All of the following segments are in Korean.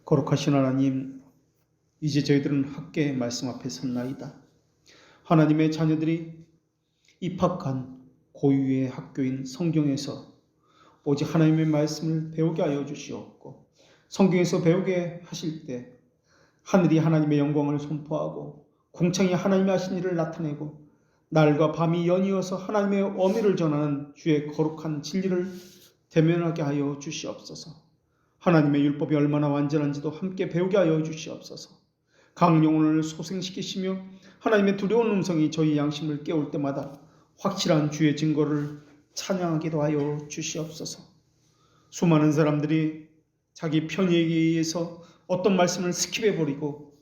거룩하신 하나님, 이제 저희들은 학계의 말씀 앞에 섰나이다. 하나님의 자녀들이 입학한 고유의 학교인 성경에서 오직 하나님의 말씀을 배우게 하여 주시옵고, 성경에서 배우게 하실 때 하늘이 하나님의 영광을 선포하고 공창이 하나님의 하신 일을 나타내고 날과 밤이 연이어서 하나님의 어미를 전하는 주의 거룩한 진리를 대면하게 하여 주시옵소서. 하나님의 율법이 얼마나 완전한지도 함께 배우게 하여 주시옵소서. 강영혼을 소생시키시며 하나님의 두려운 음성이 저희 양심을 깨울 때마다 확실한 주의 증거를 찬양하기도 하여 주시옵소서. 수많은 사람들이 자기 편의에 의해서 어떤 말씀을 스킵해버리고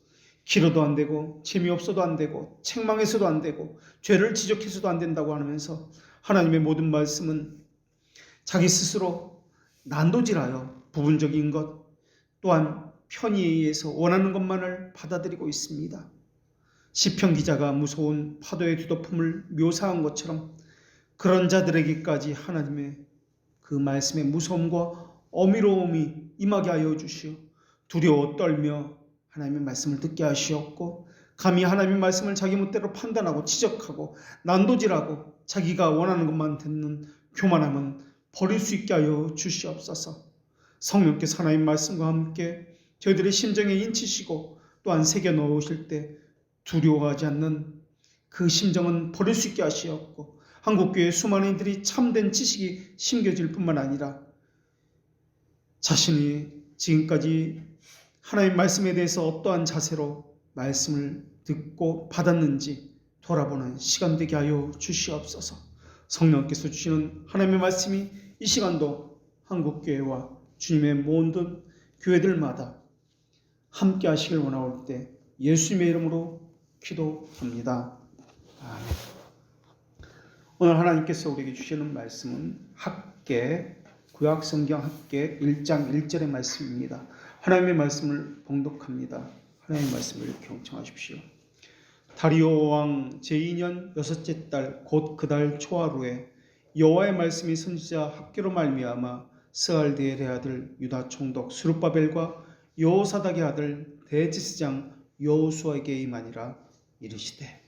길어도 안 되고 재미없어도 안 되고 책망해서도 안 되고 죄를 지적해서도 안 된다고 하면서 하나님의 모든 말씀은 자기 스스로 난도질하여 부분적인 것 또한 편의에 의해서 원하는 것만을 받아들이고 있습니다. 시편 기자가 무서운 파도의 뒤덮음을 묘사한 것처럼 그런 자들에게까지 하나님의 그 말씀의 무서움과 어미로움이 임하게 하여 주시어 두려워 떨며 하나님의 말씀을 듣게 하시옵고, 감히 하나님의 말씀을 자기 멋대로 판단하고 지적하고 난도질하고 자기가 원하는 것만 듣는 교만함은 버릴 수 있게 하여 주시옵소서. 성령께서 하나님의 말씀과 함께 저희들의 심정에 인치시고 또한 새겨 넣으실 때 두려워하지 않는 그 심정은 버릴 수 있게 하시옵고, 한국교회 수많은 이들이 참된 지식이 심겨질 뿐만 아니라 자신이 지금까지 하나님의 말씀에 대해서 어떠한 자세로 말씀을 듣고 받았는지 돌아보는 시간 되게 하여 주시옵소서. 성령께서 주시는 하나님의 말씀이 이 시간도 한국교회와 주님의 모든 교회들마다 함께 하시길 원하올 때 예수님의 이름으로 기도합니다. 아멘. 오늘 하나님께서 우리에게 주시는 말씀은 학계, 구약성경 학계 1장 1절의 말씀입니다. 하나님의 말씀을 봉독합니다. 하나님의 말씀을 경청하십시오. 다리오 왕 제2년 여섯째 달 곧 그 달 초하루에 여호와의 말씀이 선지자 학계로 말미암아 스알디엘의 아들 유다 총독 스룹바벨과 여호사닥의 아들 대지스장 여호수아에게 임하니라. 이르시되,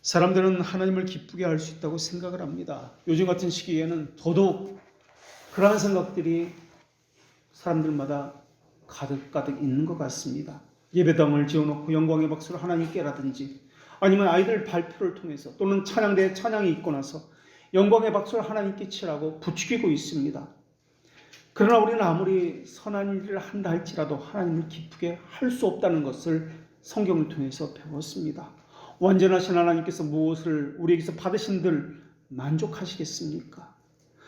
사람들은 하나님을 기쁘게 할 수 있다고 생각을 합니다. 요즘 같은 시기에는 더더욱 그러한 생각들이 사람들마다 가득가득 있는 것 같습니다. 예배당을 지어놓고 영광의 박수를 하나님께라든지, 아니면 아이들 발표를 통해서 또는 찬양대에 찬양이 있고 나서 영광의 박수를 하나님께 치라고 부추기고 있습니다. 그러나 우리는 아무리 선한 일을 한다 할지라도 하나님을 기쁘게 할 수 없다는 것을 성경을 통해서 배웠습니다. 완전하신 하나님께서 무엇을 우리에게서 받으신들 만족하시겠습니까?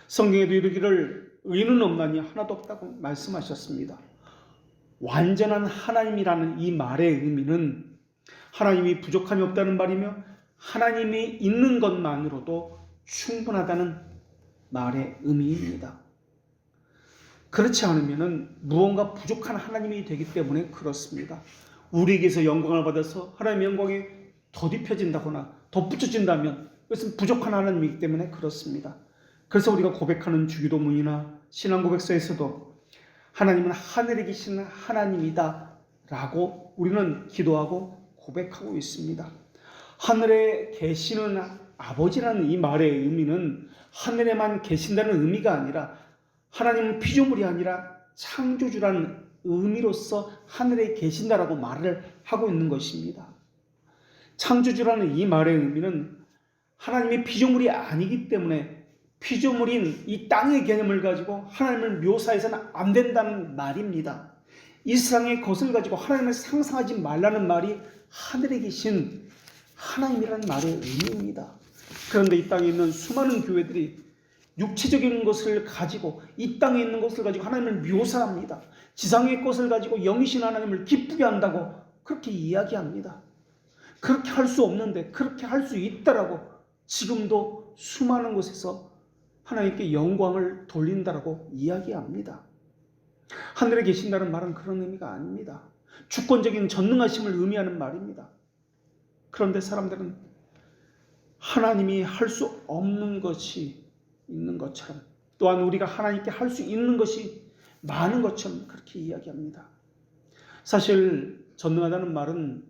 성경에도 이르기를 의는 없나니 하나도 없다고 말씀하셨습니다. 완전한 하나님이라는 이 말의 의미는 하나님이 부족함이 없다는 말이며 하나님이 있는 것만으로도 충분하다는 말의 의미입니다. 그렇지 않으면 무언가 부족한 하나님이 되기 때문에 그렇습니다. 우리에게서 영광을 받아서 하나님의 영광에 덧입혀진다거나 덧붙여진다면 그것은 부족한 하나님이기 때문에 그렇습니다. 그래서 우리가 고백하는 주기도문이나 신앙고백서에서도 하나님은 하늘에 계시는 하나님이다 라고 우리는 기도하고 고백하고 있습니다. 하늘에 계시는 아버지라는 이 말의 의미는 하늘에만 계신다는 의미가 아니라 하나님은 피조물이 아니라 창조주라는 의미로서 하늘에 계신다라고 말을 하고 있는 것입니다. 창조주라는 이 말의 의미는 하나님의 피조물이 아니기 때문에 피조물인 이 땅의 개념을 가지고 하나님을 묘사해서는 안 된다는 말입니다. 이 세상의 것을 가지고 하나님을 상상하지 말라는 말이 하늘에 계신 하나님이라는 말의 의미입니다. 그런데 이 땅에 있는 수많은 교회들이 육체적인 것을 가지고 이 땅에 있는 것을 가지고 하나님을 묘사합니다. 지상의 것을 가지고 영이신 하나님을 기쁘게 한다고 그렇게 이야기합니다. 그렇게 할 수 없는데 그렇게 할 수 있다라고 지금도 수많은 곳에서 하나님께 영광을 돌린다라고 이야기합니다. 하늘에 계신다는 말은 그런 의미가 아닙니다. 주권적인 전능하심을 의미하는 말입니다. 그런데 사람들은 하나님이 할 수 없는 것이 있는 것처럼, 또한 우리가 하나님께 할 수 있는 것이 많은 것처럼 그렇게 이야기합니다. 사실 전능하다는 말은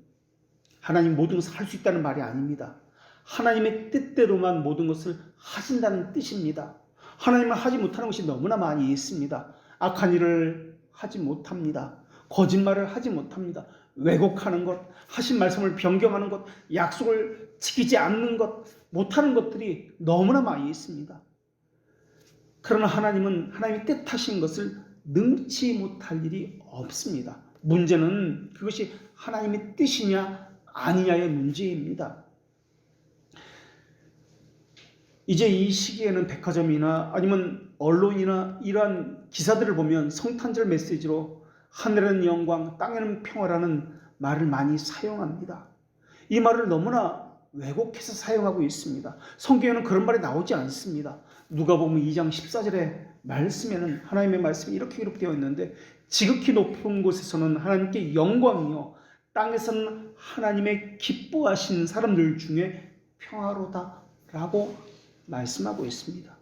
하나님 모든 것을 할 수 있다는 말이 아닙니다. 하나님의 뜻대로만 모든 것을 하신다는 뜻입니다. 하나님은 하지 못하는 것이 너무나 많이 있습니다. 악한 일을 하지 못합니다. 거짓말을 하지 못합니다. 왜곡하는 것, 하신 말씀을 변경하는 것, 약속을 지키지 않는 것, 못하는 것들이 너무나 많이 있습니다. 그러나 하나님은 하나님이 뜻하신 것을 능치 못할 일이 없습니다. 문제는 그것이 하나님의 뜻이냐 아니냐의 문제입니다. 이제 이 시기에는 백화점이나 아니면 언론이나 이러한 기사들을 보면 성탄절 메시지로 하늘은 영광, 땅에는 평화라는 말을 많이 사용합니다. 이 말을 너무나 왜곡해서 사용하고 있습니다. 성경에는 그런 말이 나오지 않습니다. 누가복음 2장 14절의 말씀에는 하나님의 말씀이 이렇게 기록되어 있는데 지극히 높은 곳에서는 하나님께 영광이요 땅에서는 하나님의 기뻐하신 사람들 중에 평화로다라고 말씀하고 있습니다.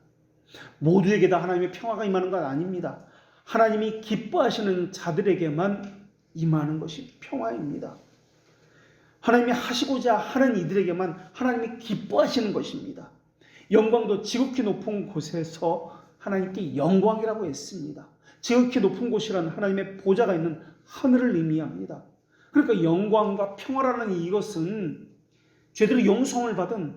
모두에게 다 하나님의 평화가 임하는 건 아닙니다. 하나님이 기뻐하시는 자들에게만 임하는 것이 평화입니다. 하나님이 하시고자 하는 이들에게만 하나님이 기뻐하시는 것입니다. 영광도 지극히 높은 곳에서 하나님께 영광이라고 했습니다. 지극히 높은 곳이란 하나님의 보좌가 있는 하늘을 의미합니다. 그러니까 영광과 평화라는 이것은 죄대로 용서를 받은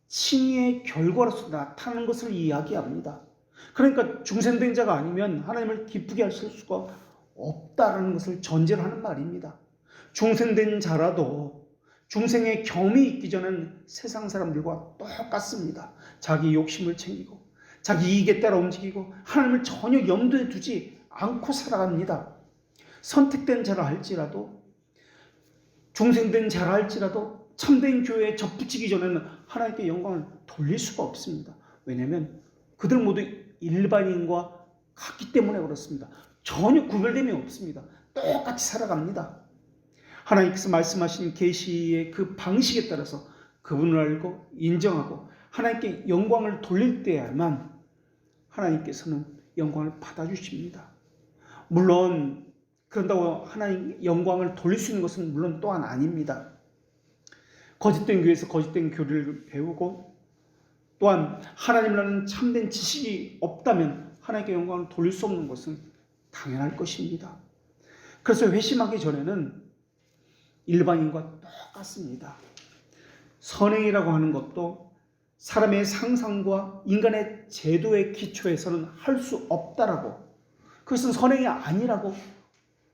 칭의의 결과로서 나타나는 것을 이야기합니다. 그러니까 중생된 자가 아니면 하나님을 기쁘게 하실 수가 없다라는 것을 전제로 하는 말입니다. 중생된 자라도 중생의 겸이 있기 전엔 세상 사람들과 똑같습니다. 자기 욕심을 챙기고 자기 이익에 따라 움직이고 하나님을 전혀 염두에 두지 않고 살아갑니다. 선택된 자라 할지라도 중생된 자라 할지라도 참된 교회에 접붙이기 전에는 하나님께 영광을 돌릴 수가 없습니다. 왜냐하면 그들 모두 일반인과 같기 때문에 그렇습니다. 전혀 구별됨이 없습니다. 똑같이 살아갑니다. 하나님께서 말씀하신 계시의 그 방식에 따라서 그분을 알고 인정하고 하나님께 영광을 돌릴 때야만 하나님께서는 영광을 받아주십니다. 물론 그런다고 하나님 영광을 돌릴 수 있는 것은 물론 또한 아닙니다. 거짓된 교회에서 거짓된 교리를 배우고 또한 하나님이라는 참된 지식이 없다면 하나님께 영광을 돌릴 수 없는 것은 당연할 것입니다. 그래서 회심하기 전에는 일반인과 똑같습니다. 선행이라고 하는 것도 사람의 상상과 인간의 제도의 기초에서는 할 수 없다라고, 그것은 선행이 아니라고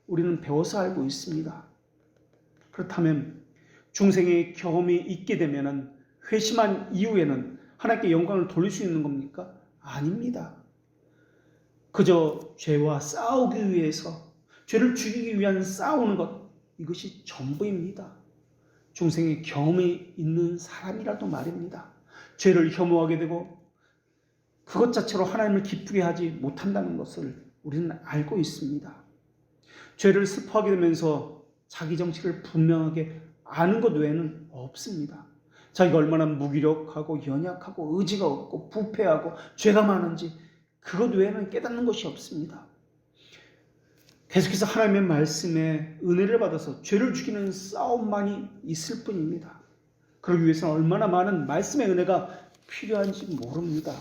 우리는 배워서 알고 있습니다. 그렇다면 중생의 경험이 있게 되면 회심한 이후에는 하나님께 영광을 돌릴 수 있는 겁니까? 아닙니다. 그저 죄와 싸우기 위해서, 죄를 죽이기 위한 싸우는 것, 이것이 전부입니다. 중생의 경험이 있는 사람이라도 말입니다. 죄를 혐오하게 되고 그것 자체로 하나님을 기쁘게 하지 못한다는 것을 우리는 알고 있습니다. 죄를 슬퍼하게 되면서 자기 정체를 분명하게 아는 것 외에는 없습니다. 자기가 얼마나 무기력하고 연약하고 의지가 없고 부패하고 죄가 많은지 그것 외에는 깨닫는 것이 없습니다. 계속해서 하나님의 말씀에 은혜를 받아서 죄를 죽이는 싸움만이 있을 뿐입니다. 그러기 위해서는 얼마나 많은 말씀의 은혜가 필요한지 모릅니다.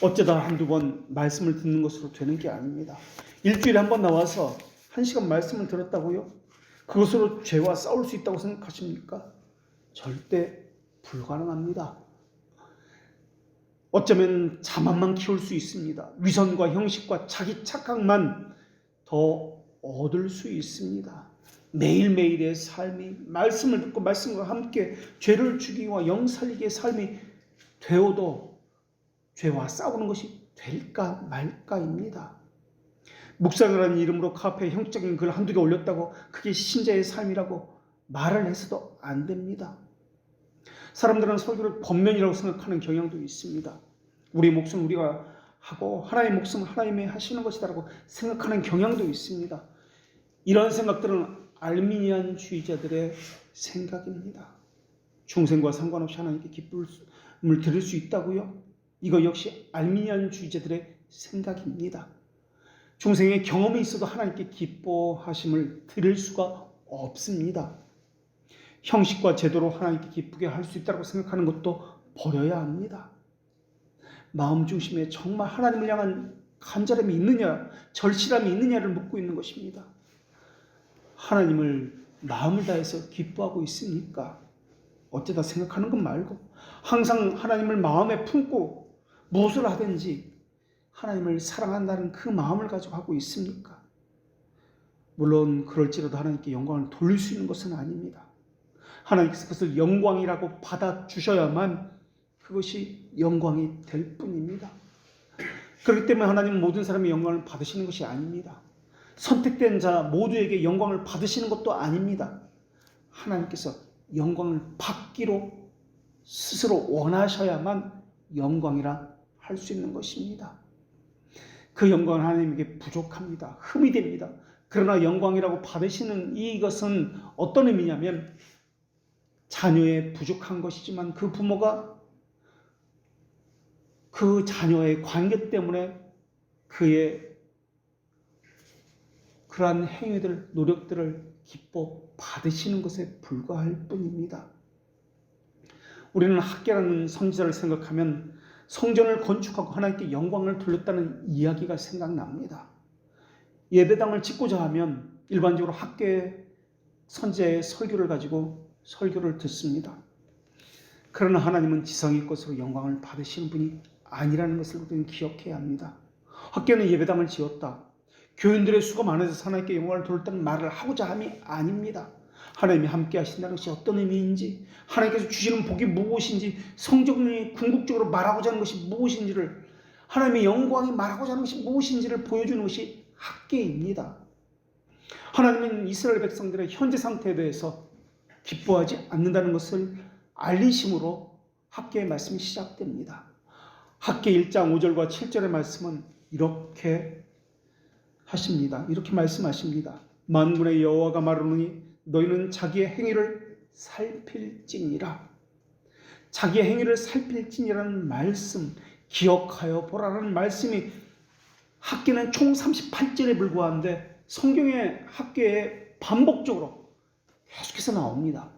어쩌다 한두 번 말씀을 듣는 것으로 되는 게 아닙니다. 일주일에 한 번 나와서 1시간 말씀을 들었다고요? 그것으로 죄와 싸울 수 있다고 생각하십니까? 절대 불가능합니다. 어쩌면 자만만 키울 수 있습니다. 위선과 형식과 자기 착각만 더 얻을 수 있습니다. 매일매일의 삶이 말씀을 듣고 말씀과 함께 죄를 죽이고 영 살리기의 삶이 되어도 죄와 싸우는 것이 될까 말까입니다. 묵상이라는 이름으로 카페에 형식적인 글 한두 개 올렸다고 그게 신자의 삶이라고 말을 해서도 안 됩니다. 사람들은 설교를 번면이라고 생각하는 경향도 있습니다. 우리 몫은 우리가 하고 하나님의 몫은 하나님이 하시는 것이다라고 생각하는 경향도 있습니다. 이런 생각들은 알미니안주의자들의 생각입니다. 중생과 상관없이 하나님께 기쁨을 드릴 수 있다고요? 이거 역시 알미니안주의자들의 생각입니다. 중생의 경험이 있어도 하나님께 기뻐하심을 드릴 수가 없습니다. 형식과 제도로 하나님께 기쁘게 할 수 있다고 생각하는 것도 버려야 합니다. 마음 중심에 정말 하나님을 향한 간절함이 있느냐, 절실함이 있느냐를 묻고 있는 것입니다. 하나님을 마음을 다해서 기뻐하고 있습니까? 어쩌다 생각하는 것 말고 항상 하나님을 마음에 품고 무엇을 하든지 하나님을 사랑한다는 그 마음을 가지고 하고 있습니까? 물론 그럴지라도 하나님께 영광을 돌릴 수 있는 것은 아닙니다. 하나님께서 그것을 영광이라고 받아주셔야만 그것이 영광이 될 뿐입니다. 그렇기 때문에 하나님은 모든 사람의 영광을 받으시는 것이 아닙니다. 선택된 자 모두에게 영광을 받으시는 것도 아닙니다. 하나님께서 영광을 받기로 스스로 원하셔야만 영광이라 할 수 있는 것입니다. 그 영광은 하나님에게 부족합니다. 흠이 됩니다. 그러나 영광이라고 받으시는 이것은 어떤 의미냐면 자녀의 부족한 것이지만 그 부모가 그 자녀의 관계 때문에 그의 그러한 행위들, 노력들을 기뻐 받으시는 것에 불과할 뿐입니다. 우리는 학개라는 선지자를 생각하면 성전을 건축하고 하나님께 영광을 돌렸다는 이야기가 생각납니다. 예배당을 짓고자 하면 일반적으로 학개 선지자의 설교를 가지고 설교를 듣습니다. 그러나 하나님은 지성의 것으로 영광을 받으시는 분이 아니라는 것을 우리는 기억해야 합니다. 학교는 예배당을 지었다, 교인들의 수가 많아서 하나님께 영광을 돌렸다는 말을 하고자 함이 아닙니다. 하나님이 함께 하신다는 것이 어떤 의미인지, 하나님께서 주시는 복이 무엇인지, 성경이 궁극적으로 말하고자 하는 것이 무엇인지를, 하나님의 영광이 말하고자 하는 것이 무엇인지를 보여주는 것이 학개입니다. 하나님은 이스라엘 백성들의 현재 상태에 대해서 기뻐하지 않는다는 것을 알리심으로 학개의 말씀이 시작됩니다. 학개 1장 5절과 7절의 말씀은 이렇게 하십니다. 이렇게 말씀하십니다. 만군의 여호와가 말하노니 너희는 자기의 행위를 살필지니라. 자기의 행위를 살필지니라는 말씀, 기억하여 보라는 말씀이 학개는 총 38절에 불과한데 성경의 학개에 반복적으로 계속해서 나옵니다.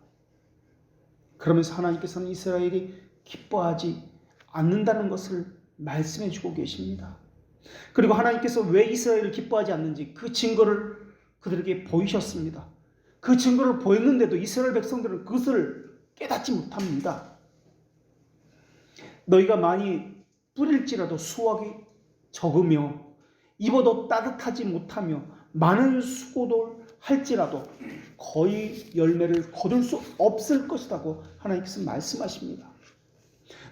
그러면서 하나님께서는 이스라엘이 기뻐하지 않는다는 것을 말씀해 주고 계십니다. 그리고 하나님께서 왜 이스라엘을 기뻐하지 않는지 그 증거를 그들에게 보이셨습니다. 그 증거를 보였는데도 이스라엘 백성들은 그것을 깨닫지 못합니다. 너희가 많이 뿌릴지라도 수확이 적으며 입어도 따뜻하지 못하며 많은 수고도 할지라도 거의 열매를 거둘 수 없을 것이라고 하나님께서 말씀하십니다.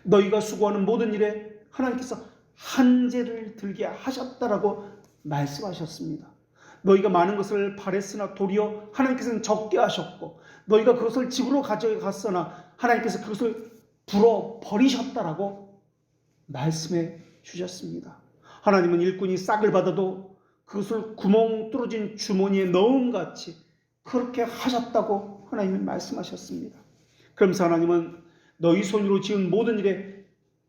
너희가 수고하는 모든 일에 하나님께서 한재를 들게 하셨다라고 말씀하셨습니다. 너희가 많은 것을 바랬으나 도리어 하나님께서는 적게 하셨고, 너희가 그것을 집으로 가져갔으나 하나님께서 그것을 불어버리셨다라고 말씀해 주셨습니다. 하나님은 일꾼이 싹을 받아도 그것을 구멍 뚫어진 주머니에 넣음같이 그렇게 하셨다고 하나님은 말씀하셨습니다. 그러면서 하나님은 너희 손으로 지은 모든 일에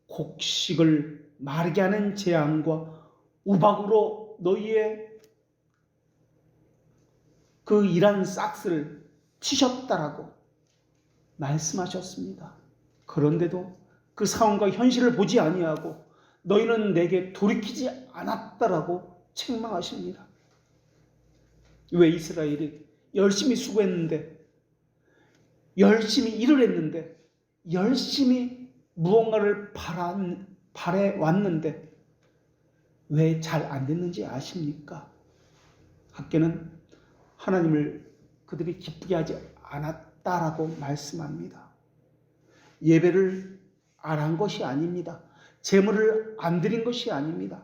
곡식을 마르게 하는 재앙과 우박으로 너희의 그 일한 싹스를 치셨다라고 말씀하셨습니다. 그런데도 그 상황과 현실을 보지 아니하고 너희는 내게 돌이키지 않았다라고 책망하십니다. 왜 이스라엘이 열심히 수고했는데, 열심히 일을 했는데, 열심히 무언가를 바래왔는데 왜 잘 안 됐는지 아십니까? 학개는 하나님을 그들이 기쁘게 하지 않았다라고 말씀합니다. 예배를 안 한 것이 아닙니다. 제물을 안 드린 것이 아닙니다.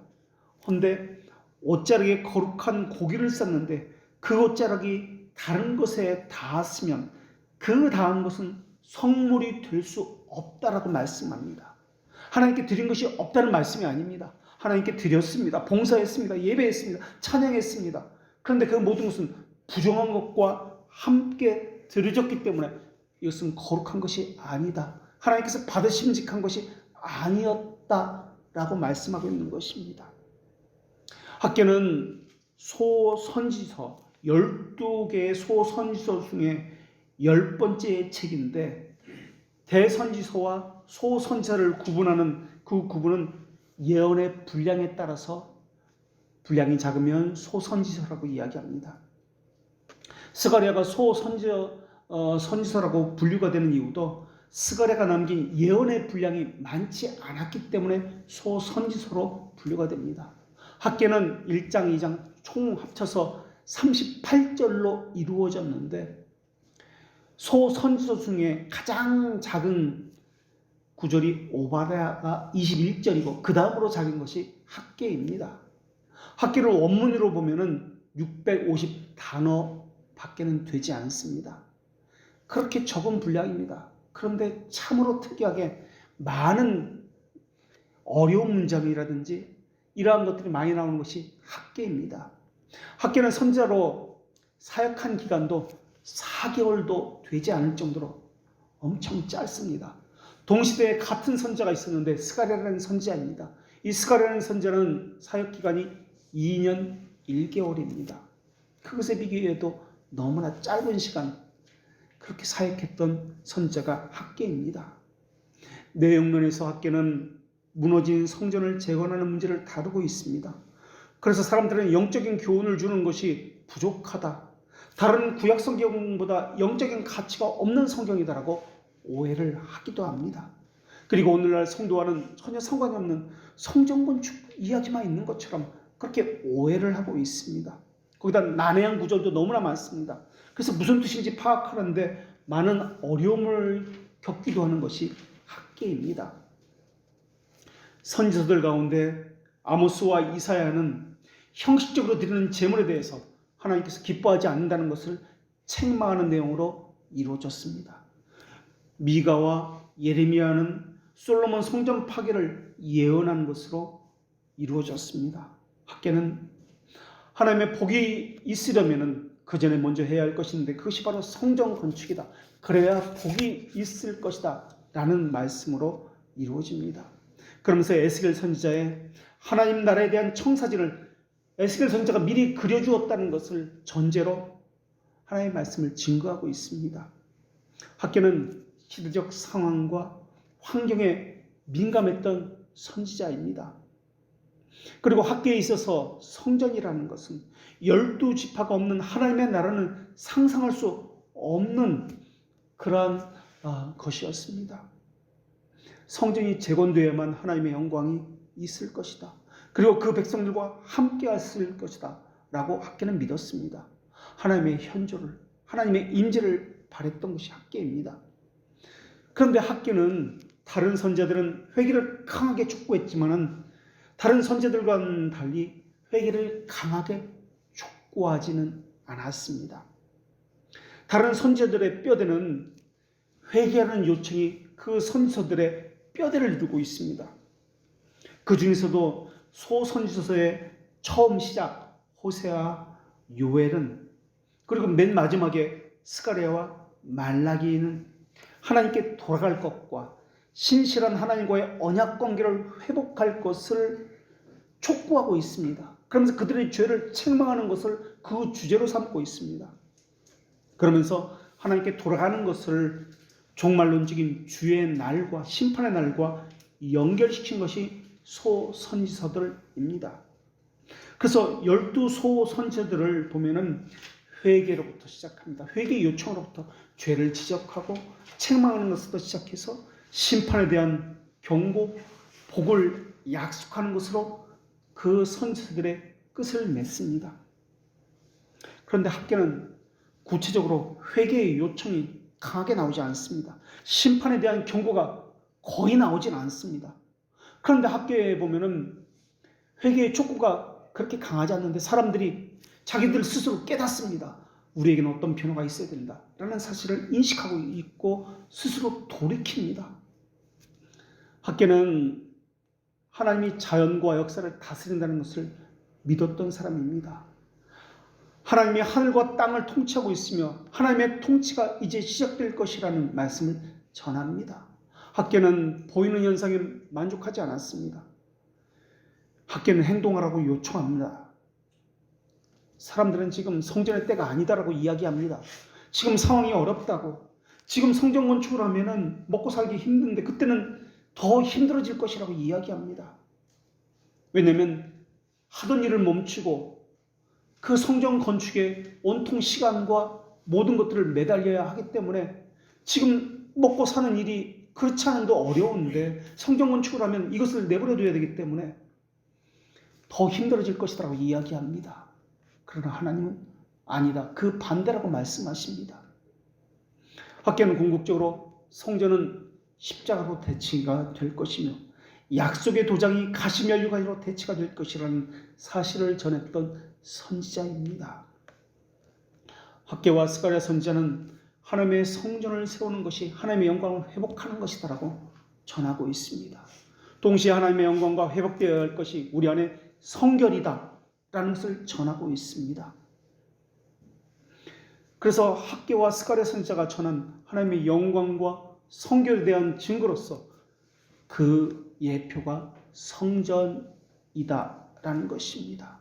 그런데 옷자락에 거룩한 고기를 쌌는데 그 옷자락이 다른 것에 닿았으면 그 닿은 것은 성물이 될 수 없다라고 말씀합니다. 하나님께 드린 것이 없다는 말씀이 아닙니다. 하나님께 드렸습니다. 봉사했습니다. 예배했습니다. 찬양했습니다. 그런데 그 모든 것은 부정한 것과 함께 드려졌기 때문에 이것은 거룩한 것이 아니다, 하나님께서 받으심직한 것이 아니었다라고 말씀하고 있는 것입니다. 학개는 소선지서 12개의 소선지서 중에 10번째 책인데 대선지서와 소선지서를 구분하는 그 구분은 예언의 분량에 따라서 분량이 작으면 소선지서라고 이야기합니다. 스가랴가 선지서라고 분류가 되는 이유도 스가랴가 남긴 예언의 분량이 많지 않았기 때문에 소선지서로 분류가 됩니다. 학계는 1장, 2장 총 합쳐서 38절로 이루어졌는데 소선지서 중에 가장 작은 구절이 오바댜가 21절이고 그 다음으로 작은 것이 학계입니다. 학계를 원문으로 보면은 650 단어밖에는 되지 않습니다. 그렇게 적은 분량입니다. 그런데 참으로 특이하게 많은 어려운 문장이라든지 이러한 것들이 많이 나오는 것이 학계입니다. 학계는 선지자로 사역한 기간도 4개월도 되지 않을 정도로 엄청 짧습니다. 동시대에 같은 선지자가 있었는데 스가랴라는 선지자입니다. 이 스가랴라는 선지자는 사역 기간이 2년 1개월입니다. 그것에 비교해도 너무나 짧은 시간 그렇게 사역했던 선지자가 학계입니다. 내용론에서 학계는 무너진 성전을 재건하는 문제를 다루고 있습니다. 그래서 사람들은 영적인 교훈을 주는 것이 부족하다. 다른 구약 성경보다 영적인 가치가 없는 성경이다라고 오해를 하기도 합니다. 그리고 오늘날 성도와는 전혀 상관이 없는 성전 건축 이야기만 있는 것처럼 그렇게 오해를 하고 있습니다. 거기다 난해한 구절도 너무나 많습니다. 그래서 무슨 뜻인지 파악하는데 많은 어려움을 겪기도 하는 것이 학계입니다. 선지서들 가운데 아모스와 이사야는 형식적으로 드리는 제물에 대해서 하나님께서 기뻐하지 않는다는 것을 책망하는 내용으로 이루어졌습니다. 미가와 예레미야는 솔로몬 성전 파괴를 예언한 것으로 이루어졌습니다. 학계는 하나님의 복이 있으려면 그 전에 먼저 해야 할 것이 있는데 그것이 바로 성전 건축이다. 그래야 복이 있을 것이다 라는 말씀으로 이루어집니다. 그러면서 에스겔 선지자의 하나님 나라에 대한 청사진을 에스겔 선지자가 미리 그려주었다는 것을 전제로 하나님의 말씀을 증거하고 있습니다. 학계는 시대적 상황과 환경에 민감했던 선지자입니다. 그리고 학계에 있어서 성전이라는 것은 12지파가 없는 하나님의 나라는 상상할 수 없는 그러한 것이었습니다. 성전이 재건되어야만 하나님의 영광이 있을 것이다. 그리고 그 백성들과 함께 했을 것이다 라고 학계는 믿었습니다. 하나님의 현조를, 하나님의 임재를 바랬던 것이 학계입니다. 그런데 학계는 다른 선지자들은 회개를 강하게 촉구했지만은 다른 선지자들과는 달리 회개를 강하게 촉구하지는 않았습니다. 다른 선지자들의 뼈대는 회개하는 요청이 그 선지서들의 뼈대를 이루고 있습니다. 그 중에서도 소선지서의 처음 시작 호세아, 요엘은 그리고 맨 마지막에 스가랴와 말라기는 하나님께 돌아갈 것과 신실한 하나님과의 언약 관계를 회복할 것을 촉구하고 있습니다. 그러면서 그들의 죄를 책망하는 것을 그 주제로 삼고 있습니다. 그러면서 하나님께 돌아가는 것을 종말론적인 주의 날과 심판의 날과 연결시킨 것이 소선지서들입니다. 그래서 12소선지서들을 보면은 회개로부터 시작합니다. 회개 요청으로부터 죄를 지적하고 책망하는 것부터 시작해서 심판에 대한 경고, 복을 약속하는 것으로 그 선지서들의 끝을 맺습니다. 그런데 학계는 구체적으로 회개의 요청이 강하게 나오지 않습니다. 심판에 대한 경고가 거의 나오진 않습니다. 그런데 학계에 보면은 회개의 촉구가 그렇게 강하지 않는데 사람들이 자기들 스스로 깨닫습니다. 우리에게는 어떤 변화가 있어야 된다라는 사실을 인식하고 있고 스스로 돌이킵니다. 학계는 하나님이 자연과 역사를 다스린다는 것을 믿었던 사람입니다. 하나님이 하늘과 땅을 통치하고 있으며 하나님의 통치가 이제 시작될 것이라는 말씀을 전합니다. 학계는 보이는 현상에 만족하지 않았습니다. 학계는 행동하라고 요청합니다. 사람들은 지금 성전의 때가 아니다라고 이야기합니다. 지금 상황이 어렵다고. 지금 성전 건축을 하면은 먹고 살기 힘든데 그때는 더 힘들어질 것이라고 이야기합니다. 왜냐하면 하던 일을 멈추고 그 성전 건축에 온통 시간과 모든 것들을 매달려야 하기 때문에 지금 먹고 사는 일이 그렇지 않은도 어려운데 성전 건축을 하면 이것을 내버려둬야 되기 때문에 더 힘들어질 것이라고 이야기합니다. 그러나 하나님은 아니다. 그 반대라고 말씀하십니다. 학교는 궁극적으로 성전은 십자가로 대치가 될 것이며 약속의 도장이 가시면류관으로 대치가 될 것이라는 사실을 전했던 선지자입니다. 학개와 스가랴 선지자는 하나님의 성전을 세우는 것이 하나님의 영광을 회복하는 것이다라고 전하고 있습니다. 동시에 하나님의 영광과 회복되어야 할 것이 우리 안에 성결이다라는 것을 전하고 있습니다. 그래서 학개와 스가랴 선지자가 전한 하나님의 영광과 성결에 대한 증거로서 그 예표가 성전이다라는 것입니다.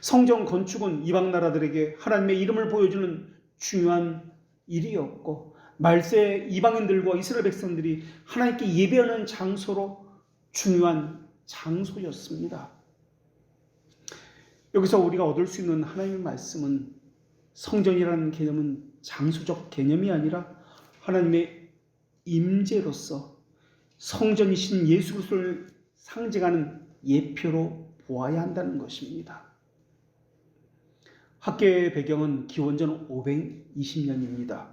성전 건축은 이방 나라들에게 하나님의 이름을 보여주는 중요한 일이었고 말세 이방인들과 이스라엘 백성들이 하나님께 예배하는 장소로 중요한 장소였습니다. 여기서 우리가 얻을 수 있는 하나님의 말씀은 성전이라는 개념은 장소적 개념이 아니라 하나님의 임재로서 성전이신 예수 그리스도를 상징하는 예표로 보아야 한다는 것입니다. 학개의 배경은 기원전 520년입니다.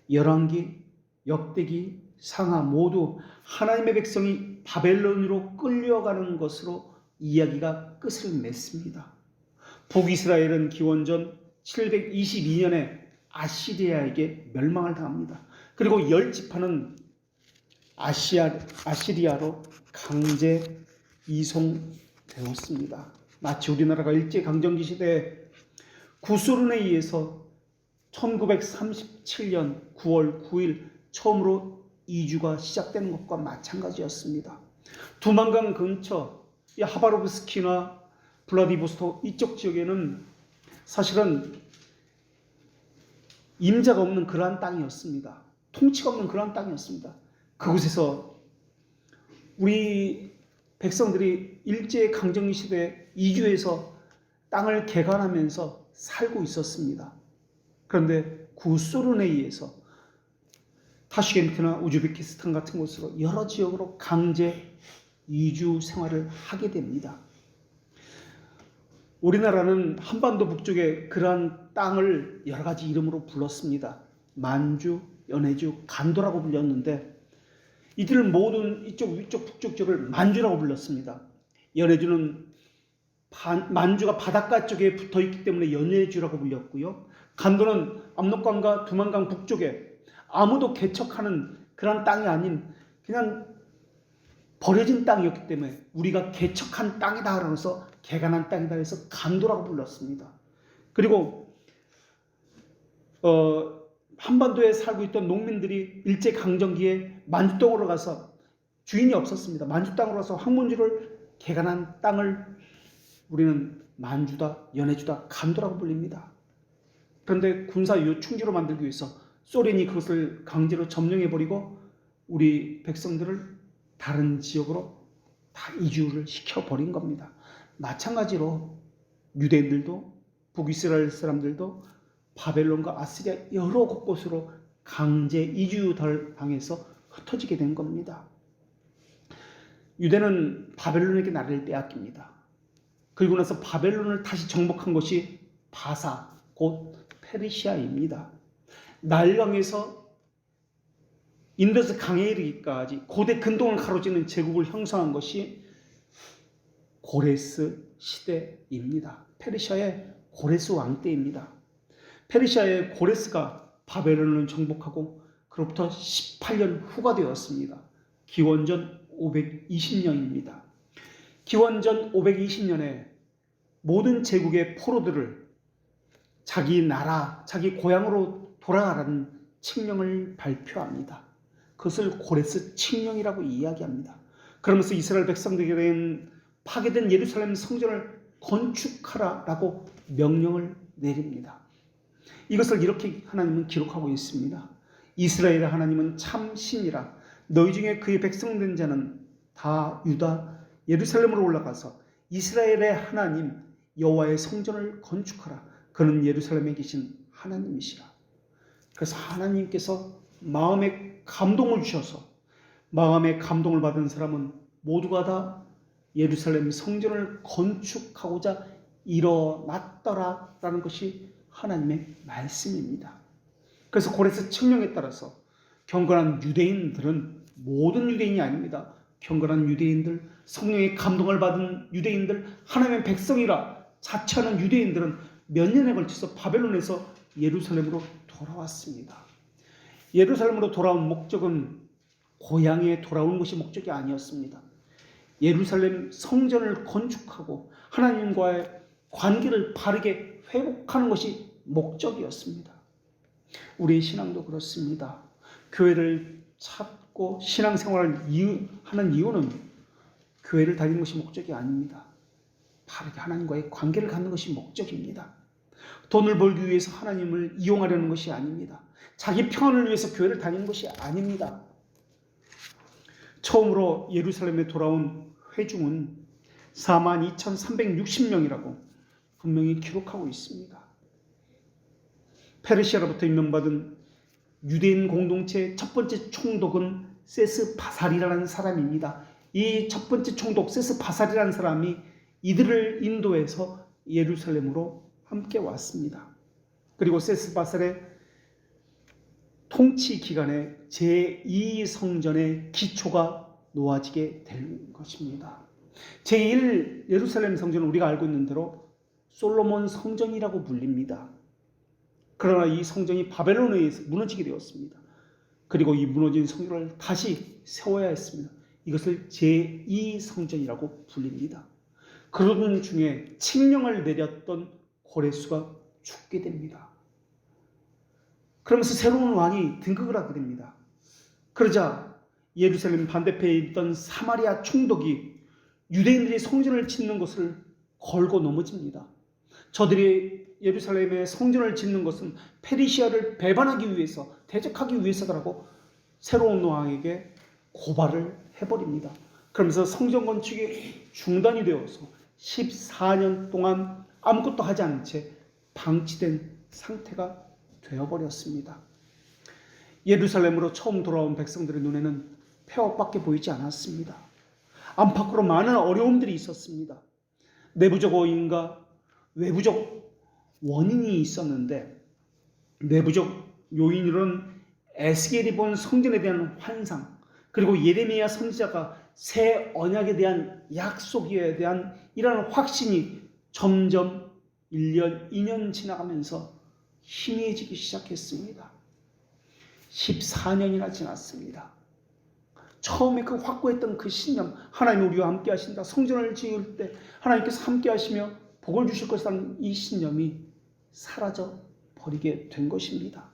열왕기, 역대기, 상하 모두 하나님의 백성이 바벨론으로 끌려가는 것으로 이야기가 끝을 맺습니다. 북이스라엘은 기원전 722년에 아시리아에게 멸망을 당합니다. 그리고 10지파는 아시리아로 강제 이송되었습니다. 마치 우리나라가 일제강점기 시대에 구소련에 의해서 1937년 9월 9일 처음으로 이주가 시작된 것과 마찬가지였습니다. 두만강 근처 하바롭스키나 블라디보스토크 이쪽 지역에는 사실은 임자가 없는 그러한 땅이었습니다. 통치가 없는 그러한 땅이었습니다. 그곳에서 우리 백성들이 일제강점기 시대에 이주해서 땅을 개간하면서 살고 있었습니다. 그런데 구소련에 의해서 타슈켄트나 우즈베키스탄 같은 곳으로 여러 지역으로 강제 이주 생활을 하게 됩니다. 우리나라는 한반도 북쪽에 그러한 땅을 여러 가지 이름으로 불렀습니다. 만주, 연해주, 간도라고 불렸는데 이들 모든 이쪽, 위쪽, 북쪽 지역을 만주라고 불렀습니다. 연해주는 만주가 바닷가 쪽에 붙어있기 때문에 연해주라고 불렸고요. 간도는 압록강과 두만강 북쪽에 아무도 개척하는 그런 땅이 아닌 그냥 버려진 땅이었기 때문에 우리가 개척한 땅이다 그러면서 개간한 땅이다 해서 간도라고 불렀습니다. 그리고 한반도에 살고 있던 농민들이 일제강점기에 만주 땅으로 가서 주인이 없었습니다. 만주 땅으로 가서 황문주를 개간한 땅을 우리는 만주다, 연해주다, 간도라고 불립니다. 그런데 군사 요충지로 만들기 위해서 소련이 그것을 강제로 점령해버리고 우리 백성들을 다른 지역으로 다 이주를 시켜버린 겁니다. 마찬가지로 유대인들도 북이스라엘 사람들도 바벨론과 아시리아 여러 곳곳으로 강제 이주당해서 흩어지게 된 겁니다. 유대는 바벨론에게 나라를 빼앗깁니다. 그리고 나서 바벨론을 다시 정복한 것이 바사, 곧 페르시아입니다. 나일강에서 인도에서 강에 이르기까지 고대 근동을 가로지는 제국을 형성한 것이 고레스 시대입니다. 페르시아의 고레스 왕 때입니다. 페르시아의 고레스가 바벨론을 정복하고 그로부터 18년 후가 되었습니다. 기원전 520년입니다. 기원전 520년에 모든 제국의 포로들을 자기 나라, 자기 고향으로 돌아가라는 칙령을 발표합니다. 그것을 고레스 칙령이라고 이야기합니다. 그러면서 이스라엘 백성들에게는 파괴된 예루살렘 성전을 건축하라라고 명령을 내립니다. 이것을 이렇게 하나님은 기록하고 있습니다. 이스라엘의 하나님은 참 신이라. 너희 중에 그의 백성된 자는 다 유다 예루살렘으로 올라가서 이스라엘의 하나님 여호와의 성전을 건축하라. 그는 예루살렘에 계신 하나님이시라. 그래서 하나님께서 마음에 감동을 주셔서 마음에 감동을 받은 사람은 모두가 다 예루살렘 성전을 건축하고자 일어났더라라는 것이 하나님의 말씀입니다. 그래서 고레스 칙령에 따라서 경건한 유대인들은 모든 유대인이 아닙니다. 경건한 유대인들, 성령의 감동을 받은 유대인들, 하나님의 백성이라 자처하는 유대인들은 몇 년에 걸쳐서 바벨론에서 예루살렘으로 돌아왔습니다. 예루살렘으로 돌아온 목적은 고향에 돌아오는 것이 목적이 아니었습니다. 예루살렘 성전을 건축하고 하나님과의 관계를 바르게 회복하는 것이 목적이었습니다. 우리의 신앙도 그렇습니다. 교회를 찾고 신앙생활을 하는 이유는 교회를 다니는 것이 목적이 아닙니다. 바르게 하나님과의 관계를 갖는 것이 목적입니다. 돈을 벌기 위해서 하나님을 이용하려는 것이 아닙니다. 자기 평안을 위해서 교회를 다니는 것이 아닙니다. 처음으로 예루살렘에 돌아온 회중은 42,360명이라고 분명히 기록하고 있습니다. 페르시아로부터 임명받은 유대인 공동체의 첫 번째 총독은 세스바살이라는 사람입니다. 이 첫 번째 총독 세스바살이라는 사람이 이들을 인도해서 예루살렘으로 함께 왔습니다. 그리고 세스바살의 통치 기간에 제2성전의 기초가 놓아지게 된 것입니다. 제1 예루살렘 성전은 우리가 알고 있는 대로 솔로몬 성전이라고 불립니다. 그러나 이 성전이 바벨론에 의해서 무너지게 되었습니다. 그리고 이 무너진 성전을 다시 세워야 했습니다. 이것을 제2성전이라고 불립니다. 그러던 중에 칙령을 내렸던 고레스가 죽게 됩니다. 그러면서 새로운 왕이 등극을 하게 됩니다. 그러자 예루살렘 반대편에 있던 사마리아 총독이 유대인들이 성전을 짓는 것을 걸고 넘어집니다. 저들이 예루살렘에 성전을 짓는 것은 페르시아를 배반하기 위해서, 대적하기 위해서라고 새로운 왕에게 고발을 해버립니다. 그러면서 성전 건축이 중단이 되어서 14년 동안 아무것도 하지 않은 채 방치된 상태가 되어버렸습니다. 예루살렘으로 처음 돌아온 백성들의 눈에는 폐허밖에 보이지 않았습니다. 안팎으로 많은 어려움들이 있었습니다. 내부적 원인과 외부적 원인이 있었는데, 내부적 요인으로는 에스겔이 본 성전에 대한 환상, 그리고 예레미야 선지자가 새 언약에 대한 약속에 대한 이러한 확신이 점점 1년, 2년 지나가면서 희미해지기 시작했습니다. 14년이나 지났습니다. 처음에 그 확고했던 그 신념, 하나님 우리와 함께 하신다, 성전을 지을 때 하나님께서 함께 하시며 복을 주실 것이라는 이 신념이 사라져 버리게 된 것입니다.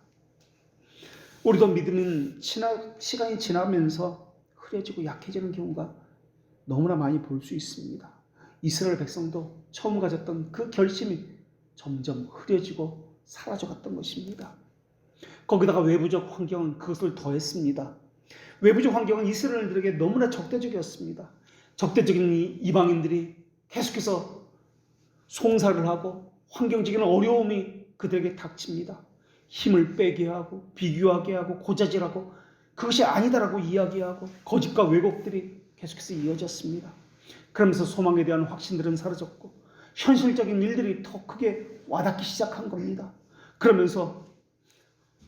우리도 믿음은 시간이 지나면서 흐려지고 약해지는 경우가 너무나 많이 볼 수 있습니다. 이스라엘 백성도 처음 가졌던 그 결심이 점점 흐려지고 사라져갔던 것입니다. 거기다가 외부적 환경은 그것을 더했습니다. 외부적 환경은 이스라엘들에게 너무나 적대적이었습니다. 적대적인 이방인들이 계속해서 송사를 하고 환경적인 어려움이 그들에게 닥칩니다. 힘을 빼게 하고 비교하게 하고 고자질하고 그것이 아니다라고 이야기하고 거짓과 왜곡들이 계속해서 이어졌습니다. 그러면서 소망에 대한 확신들은 사라졌고 현실적인 일들이 더 크게 와닿기 시작한 겁니다. 그러면서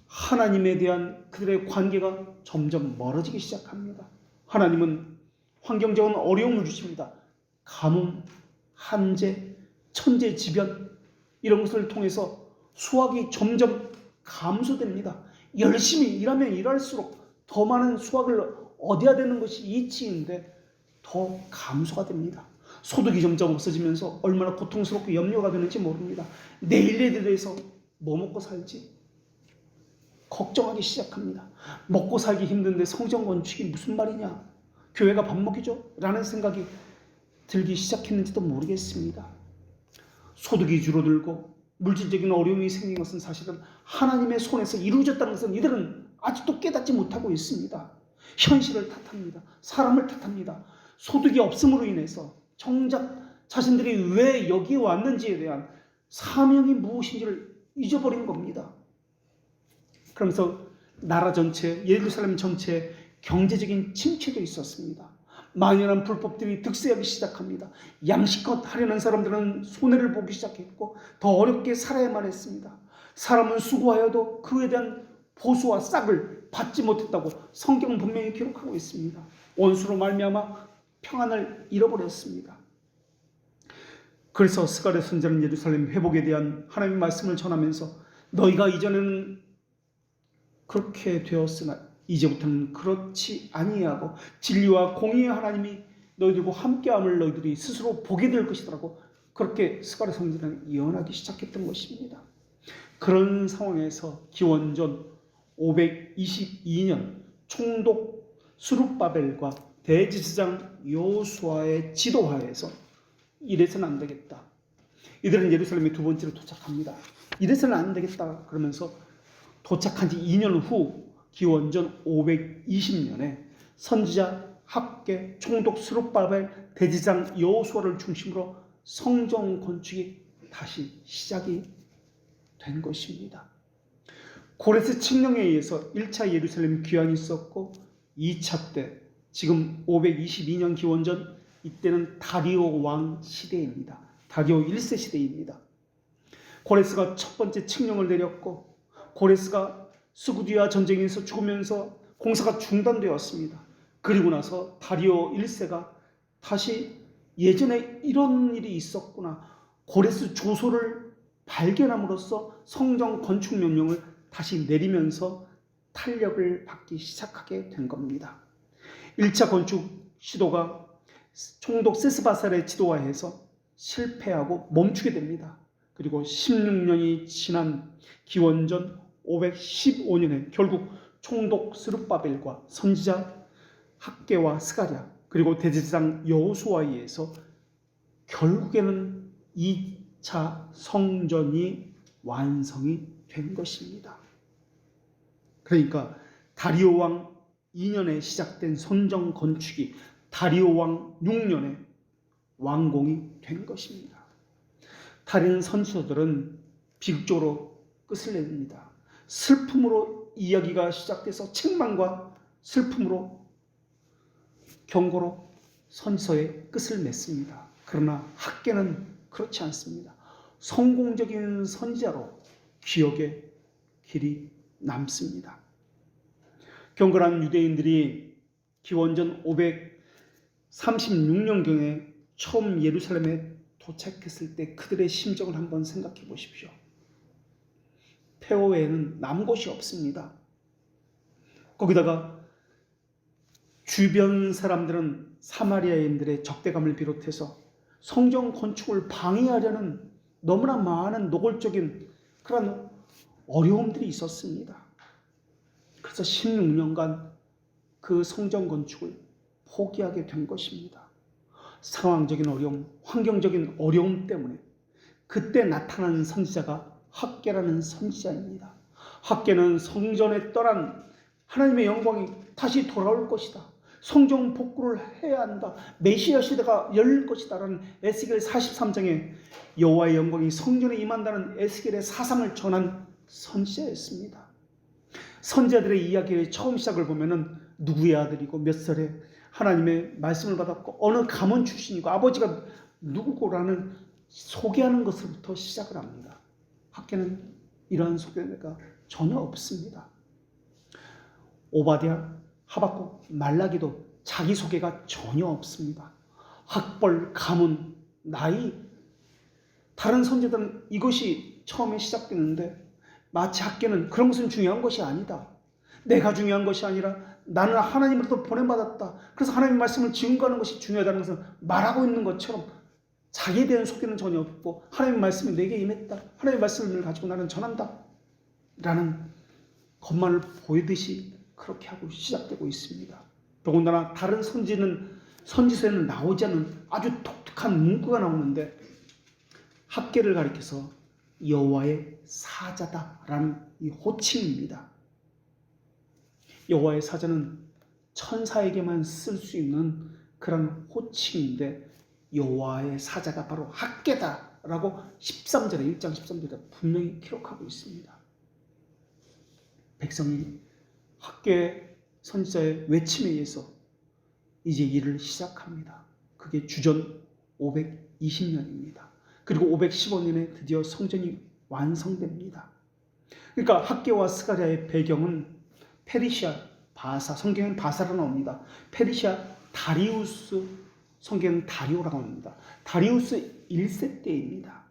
하나님에 대한 그들의 관계가 점점 멀어지기 시작합니다. 하나님은 환경적인 어려움을 주십니다. 가뭄, 한재, 천재지변 이런 것을 통해서 수확이 점점 감소됩니다. 열심히 일하면 일할수록 더 많은 수확을 얻어야 되는 것이 이치인데 더 감소가 됩니다. 소득이 점점 없어지면서 얼마나 고통스럽고 염려가 되는지 모릅니다. 내일에 대해서 뭐 먹고 살지 걱정하기 시작합니다. 먹고 살기 힘든데 성전 건축이 무슨 말이냐, 교회가 밥 먹이죠? 라는 생각이 들기 시작했는지도 모르겠습니다. 소득이 줄어들고 물질적인 어려움이 생긴 것은 사실은 하나님의 손에서 이루어졌다는 것은 이들은 아직도 깨닫지 못하고 있습니다. 현실을 탓합니다. 사람을 탓합니다. 소득이 없음으로 인해서 정작 자신들이 왜 여기에 왔는지에 대한 사명이 무엇인지를 잊어버린 겁니다. 그러면서 나라 전체, 예루살렘 전체에 경제적인 침체도 있었습니다. 만연한 불법들이 득세하기 시작합니다. 양식껏 하려는 사람들은 손해를 보기 시작했고 더 어렵게 살아야만 했습니다. 사람은 수고하여도 그에 대한 보수와 싹을 받지 못했다고 성경은 분명히 기록하고 있습니다. 원수로 말미암아 평안을 잃어버렸습니다. 그래서 스가랴 선지자는 예루살렘 회복에 대한 하나님의 말씀을 전하면서 너희가 이전에는 그렇게 되었으나 이제부터는 그렇지 아니하고 진리와 공의의 하나님이 너희들과 함께함을 너희들이 스스로 보게 될 것이라고 그렇게 스가랴 선지자는 예언하기 시작했던 것입니다. 그런 상황에서 기원전 522년 총독 스룹바벨과 대제사장 여호수아의 지도하에서 이래서는 안 되겠다. 이들은 예루살렘에 두 번째로 도착합니다. 이래서는 안 되겠다 그러면서 도착한 지 2년 후 기원전 520년에 선지자 학계, 총독 스룹바벨, 대제사장 여호수아를 중심으로 성전 건축이 다시 시작이 된 것입니다. 고레스 칙령에 의해서 1차 예루살렘 귀환이 있었고 2차 때 지금 522년 기원전 이때는 다리오 왕 시대입니다. 다리오 1세 시대입니다. 고레스가 첫 번째 칙령을 내렸고 고레스가 스구디아 전쟁에서 죽으면서 공사가 중단되었습니다. 그리고 나서 다리오 1세가 다시 예전에 이런 일이 있었구나. 고레스 조소를 발견함으로써 성전 건축 명령을 다시 내리면서 탄력을 받기 시작하게 된 겁니다. 1차 건축 시도가 총독 세스바살의 지도하에서 실패하고 멈추게 됩니다. 그리고 16년이 지난 기원전 515년에 결국 총독 스룹바벨과 선지자 학계와 스가랴 그리고 대제사장 여호수아에 의해서 결국에는 2차 성전이 완성이 된 것입니다. 그러니까 다리오 왕 2년에 시작된 성전 건축이 다리오 왕 6년에 완공이 된 것입니다. 다른 선지자들은 비극적으로 끝을 냅니다. 슬픔으로 이야기가 시작돼서 책망과 슬픔으로 경고로 선지서의 끝을 맺습니다. 그러나 학계는 그렇지 않습니다. 성공적인 선지자로 기억의 길이 남습니다. 경건한 유대인들이 기원전 536년경에 처음 예루살렘에 도착했을 때 그들의 심정을 한번 생각해 보십시오. 폐허에는 남은 곳이 없습니다. 거기다가 주변 사람들은 사마리아인들의 적대감을 비롯해서 성전 건축을 방해하려는 너무나 많은 노골적인 그런 어려움들이 있었습니다. 그래서 16년간 그 성전 건축을 포기하게 된 것입니다. 상황적인 어려움, 환경적인 어려움 때문에 그때 나타난 선지자가 학계라는 선지자입니다. 학계는 성전에 떠난 하나님의 영광이 다시 돌아올 것이다. 성전 복구를 해야 한다. 메시아 시대가 열릴 것이다. 라는 에스겔 43장에 여호와의 영광이 성전에 임한다는 에스겔의 사상을 전한 선지자였습니다. 선지자들의 이야기의 처음 시작을 보면은 누구의 아들이고 몇 살에 하나님의 말씀을 받았고 어느 가문 출신이고 아버지가 누구고라는 소개하는 것으로부터 시작을 합니다. 학계는 이러한 소개가 전혀 없습니다. 오바댜, 하박국, 말라기도 자기소개가 전혀 없습니다. 학벌, 가문, 나이, 다른 선지자들은 이것이 처음에 시작되는데 마치 학계는 그런 것은 중요한 것이 아니다. 내가 중요한 것이 아니라 나는 하나님으로부터 보냄받았다. 그래서 하나님의 말씀을 증거하는 것이 중요하다는 것을 말하고 있는 것처럼 자기에 대한 소개는 전혀 없고 하나님의 말씀이 내게 임했다. 하나님의 말씀을 가지고 나는 전한다. 라는 것만을 보이듯이 그렇게 하고 시작되고 있습니다. 더군다나 다른 선지서에는 나오지 않는 아주 독특한 문구가 나오는데 학계를 가리켜서 여호와의 사자다라는 이 호칭입니다. 여호와의 사자는 천사에게만 쓸 수 있는 그런 호칭인데 여호와의 사자가 바로 학계다라고 13절에 1장 13절에 분명히 기록하고 있습니다. 백성이 학계 선지자의 외침에 의해서 이제 일을 시작합니다. 그게 주전 520년입니다. 그리고 515년에 드디어 성전이 완성됩니다. 그러니까 학계와 스가랴의 배경은 페르시아 바사, 성경은 바사로 나옵니다. 페르시아 다리우스, 성경은 다리오라고 합니다. 다리우스 1세 때입니다.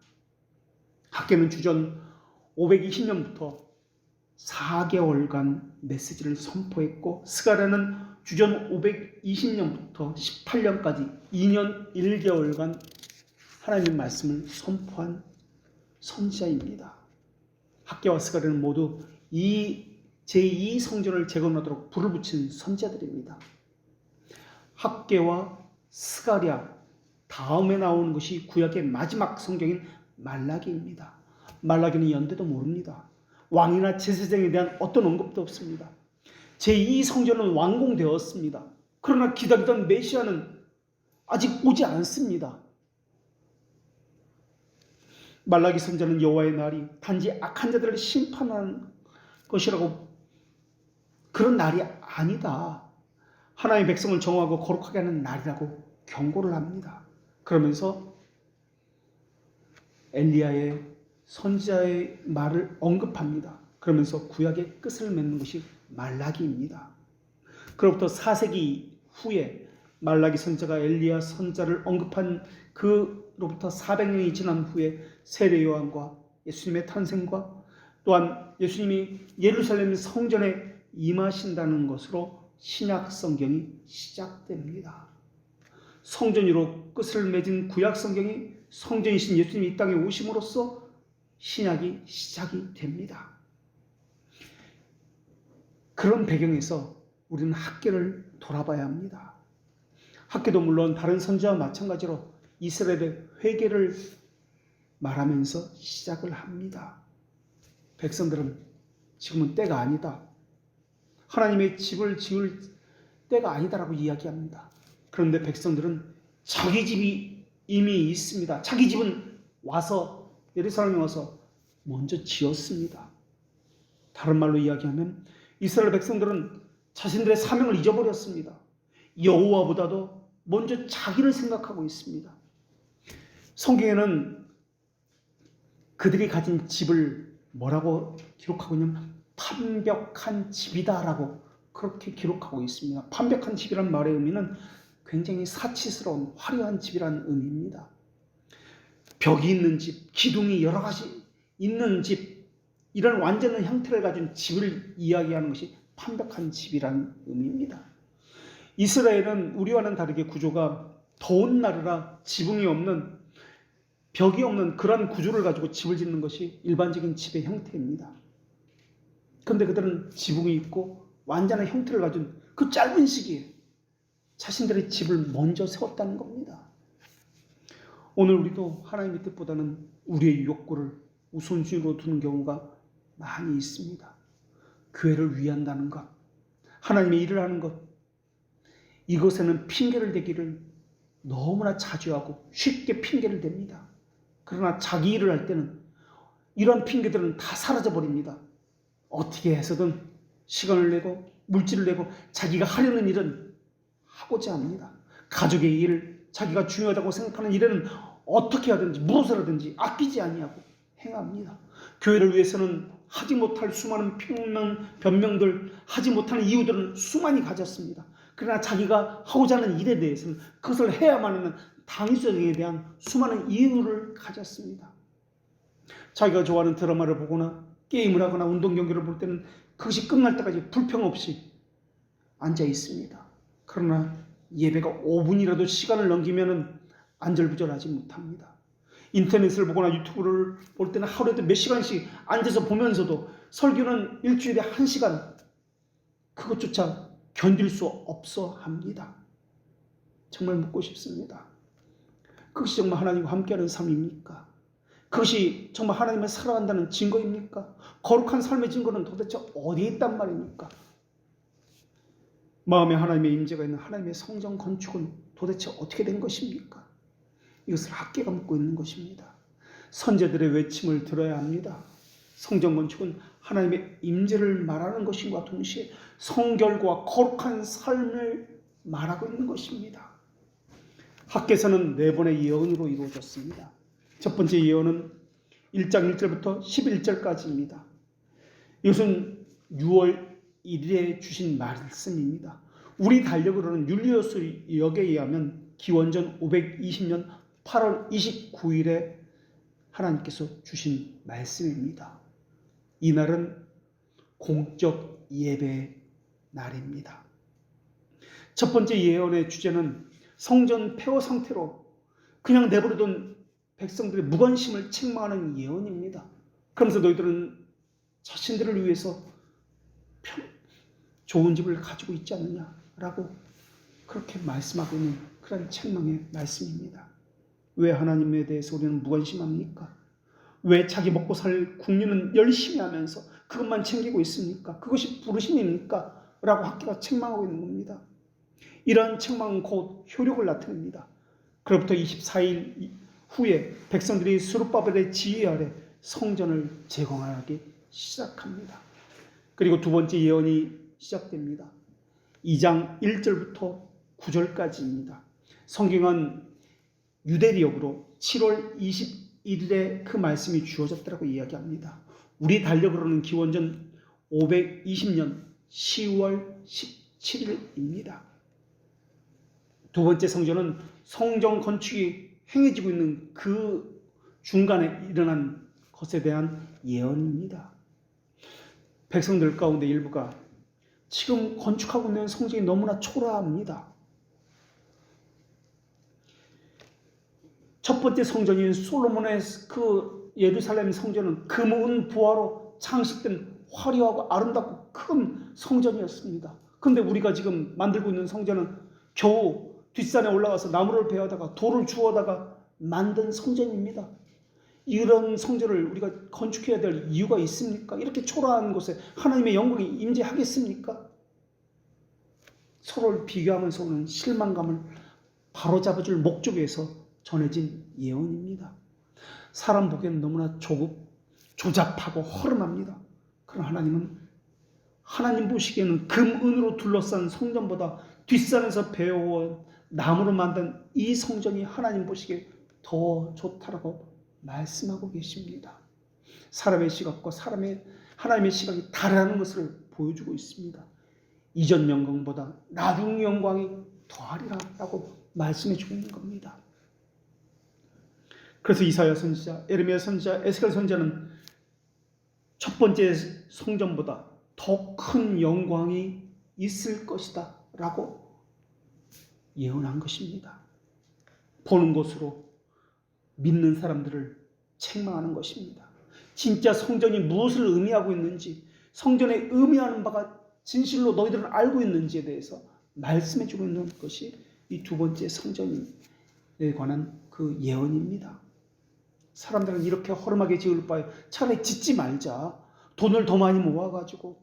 학계는 주전 520년부터 4개월간 메시지를 선포했고 스가랴는 주전 520년부터 18년까지 2년 1개월간 하나님의 말씀을 선포한 선지자입니다. 학계와 스가랴는 모두 이 제2 성전을 재건하도록 불을 붙인 선지자들입니다. 학계와 스가랴 다음에 나오는 것이 구약의 마지막 성경인 말라기입니다. 말라기는 연대도 모릅니다. 왕이나 제사장에 대한 어떤 언급도 없습니다. 제2 성전은 완공되었습니다. 그러나 기다리던 메시아는 아직 오지 않습니다. 말라기 선지자는 여호와의 날이 단지 악한 자들을 심판하는 것이라고, 그런 날이 아니다, 하나님의 백성을 정하고 거룩하게 하는 날이라고 경고를 합니다. 그러면서 엘리야의 선지자의 말을 언급합니다. 그러면서 구약의 끝을 맺는 것이 말라기입니다. 그로부터 4세기 후에 말라기 선지자가 엘리야 선지자를 언급한 그로부터 400년이 지난 후에 세례 요한과 예수님의 탄생과 또한 예수님이 예루살렘 성전에 임하신다는 것으로 신약 성경이 시작됩니다. 성전으로 끝을 맺은 구약 성경이 성전이신 예수님이 이 땅에 오심으로써 신약이 시작이 됩니다. 그런 배경에서 우리는 학계를 돌아봐야 합니다. 학계도 물론 다른 선지자와 마찬가지로 이스라엘의 회개를 말하면서 시작을 합니다. 백성들은 지금은 때가 아니다, 하나님의 집을 지을 때가 아니다라고 이야기합니다. 그런데 백성들은 자기 집이 이미 있습니다. 자기 집은 와서 예루살렘에 와서 먼저 지었습니다. 다른 말로 이야기하면 이스라엘 백성들은 자신들의 사명을 잊어버렸습니다. 여호와보다도 먼저 자기를 생각하고 있습니다. 성경에는 그들이 가진 집을 뭐라고 기록하고 있냐면 판벽한 집이다라고 그렇게 기록하고 있습니다. 판벽한 집이란 말의 의미는 굉장히 사치스러운 화려한 집이라는 의미입니다. 벽이 있는 집, 기둥이 여러 가지 있는 집, 이런 완전한 형태를 가진 집을 이야기하는 것이 판벽한 집이라는 의미입니다. 이스라엘은 우리와는 다르게 구조가 더운 나라라 지붕이 없는, 벽이 없는 그런 구조를 가지고 집을 짓는 것이 일반적인 집의 형태입니다. 그런데 그들은 지붕이 있고 완전한 형태를 가진 그 짧은 시기에 자신들의 집을 먼저 세웠다는 겁니다. 오늘 우리도 하나님의 뜻보다는 우리의 욕구를 우선순위로 두는 경우가 많이 있습니다. 교회를 위한다는 것, 하나님의 일을 하는 것, 이것에는 핑계를 대기를 너무나 자주 하고 쉽게 핑계를 댑니다. 그러나 자기 일을 할 때는 이런 핑계들은 다 사라져버립니다. 어떻게 해서든 시간을 내고 물질을 내고 자기가 하려는 일은 하고자 합니다. 가족의 일, 자기가 중요하다고 생각하는 일에는 어떻게 하든지 무엇을 아끼지 아니하고 행합니다. 교회를 위해서는 하지 못할 수많은 변명들, 하지 못하는 이유들은 수많이 가졌습니다. 그러나 자기가 하고자 하는 일에 대해서는 그것을 해야만 하는 당위성에 대한 수많은 이유를 가졌습니다. 자기가 좋아하는 드라마를 보거나 게임을 하거나 운동 경기를 볼 때는 그것이 끝날 때까지 불평 없이 앉아 있습니다. 그러나 예배가 5분이라도 시간을 넘기면 안절부절하지 못합니다. 인터넷을 보거나 유튜브를 볼 때는 하루에도 몇 시간씩 앉아서 보면서도 설교는 일주일에 1시간, 그것조차 견딜 수 없어 합니다. 정말 묻고 싶습니다. 그것이 정말 하나님과 함께하는 삶입니까? 그것이 정말 하나님을 사랑한다는 증거입니까? 거룩한 삶의 증거는 도대체 어디에 있단 말입니까? 마음에 하나님의 임재가 있는 하나님의 성전 건축은 도대체 어떻게 된 것입니까? 이것을 학계가 묻고 있는 것입니다. 선제들의 외침을 들어야 합니다. 성전 건축은 하나님의 임재를 말하는 것인과 동시에 성결과 거룩한 삶을 말하고 있는 것입니다. 학계서는 4번의 예언으로 이루어졌습니다. 첫 번째 예언은 1장 1절부터 11절까지입니다. 이것은 6월 1일에 주신 말씀입니다. 우리 달력으로는 율리오스 역에 의하면 기원전 520년 8월 29일에 하나님께서 주신 말씀입니다. 이날은 공적 예배 날입니다. 첫 번째 예언의 주제는 성전 폐허 상태로 그냥 내버려둔 백성들의 무관심을 책망하는 예언입니다. 그러면서 너희들은 자신들을 위해서 좋은 집을 가지고 있지 않느냐라고 그렇게 말씀하고 있는 그런 책망의 말씀입니다. 왜 하나님에 대해서 우리는 무관심합니까? 왜 자기 먹고 살 국민은 열심히 하면서 그것만 챙기고 있습니까? 그것이 부르심입니까? 라고 학계가 책망하고 있는 겁니다. 이러한 책망은 곧 효력을 나타냅니다. 그로부터 24일 후에 백성들이 스룹바벨의 지휘 아래 성전을 재건하기 시작합니다. 그리고 두 번째 예언이 시작됩니다. 2장 1절부터 9절까지입니다. 성경은 유대력으로 7월 21일에 그 말씀이 주어졌다고 이야기합니다. 우리 달력으로는 기원전 520년 10월 17일입니다. 두 번째 성전은 성전 건축이 행해지고 있는 그 중간에 일어난 것에 대한 예언입니다. 백성들 가운데 일부가 지금 건축하고 있는 성전이 너무나 초라합니다. 첫 번째 성전인 솔로몬의 그 예루살렘 성전은 금은 부화로 장식된 화려하고 아름답고 큰 성전이었습니다. 그런데 우리가 지금 만들고 있는 성전은 겨우 뒷산에 올라가서 나무를 베어다가 돌을 주워다가 만든 성전입니다. 이런 성전을 우리가 건축해야 될 이유가 있습니까? 이렇게 초라한 곳에 하나님의 영광이 임재하겠습니까? 서로를 비교하면서 오는 실망감을 바로잡아줄 목적에서 전해진 예언입니다. 사람 보기에는 너무나 조잡하고 허름합니다. 그러나 하나님은 하나님 보시기에는 금, 은으로 둘러싼 성전보다 뒷산에서 베어온 나무로 만든 이 성전이 하나님 보시기에 더 좋다라고 말씀하고 계십니다. 사람의 시각과 하나님의 시각이 다르다는 것을 보여주고 있습니다. 이전 영광보다 나중 영광이 더하리라고 말씀해주고 있는 겁니다. 그래서 이사야 선지자, 에레미야 선지자, 에스겔 선지자는 첫 번째 성전보다 더 큰 영광이 있을 것이다 라고 예언한 것입니다. 보는 것으로 믿는 사람들을 책망하는 것입니다. 진짜 성전이 무엇을 의미하고 있는지, 성전에 의미하는 바가 진실로 너희들은 알고 있는지에 대해서 말씀해 주고 있는 것이 이 두 번째 성전에 관한 그 예언입니다. 사람들은 이렇게 허름하게 지을 바에 차라리 짓지 말자. 돈을 더 많이 모아가지고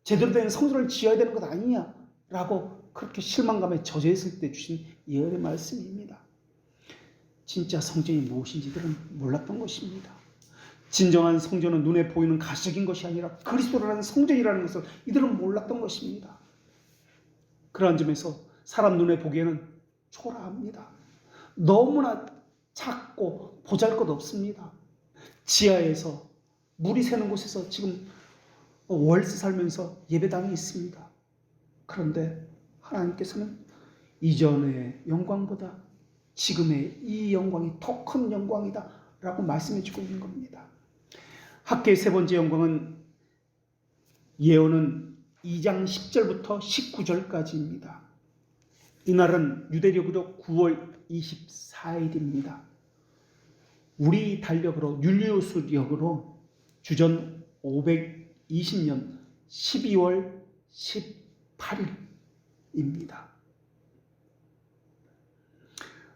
제대로 된 성전을 지어야 되는 것 아니냐라고 그렇게 실망감에 젖어있을 때 주신 예언의 말씀입니다. 진짜 성전이 무엇인지들은 몰랐던 것입니다. 진정한 성전은 눈에 보이는 가시적인 것이 아니라 그리스도라는 성전이라는 것을 이들은 몰랐던 것입니다. 그러한 점에서 사람 눈에 보기에는 초라합니다. 너무나 작고 보잘것없습니다. 지하에서 물이 새는 곳에서 지금 월세 살면서 예배당이 있습니다. 그런데 하나님께서는 이전의 영광보다 지금의 이 영광이 더 큰 영광이다 라고 말씀해 주고 있는 겁니다. 학계의 세 번째 영광은 예언은 2장 10절부터 19절까지입니다. 이날은 유대력으로 9월 24일입니다. 우리 달력으로 율리오스력으로 주전 520년 12월 18일입니다.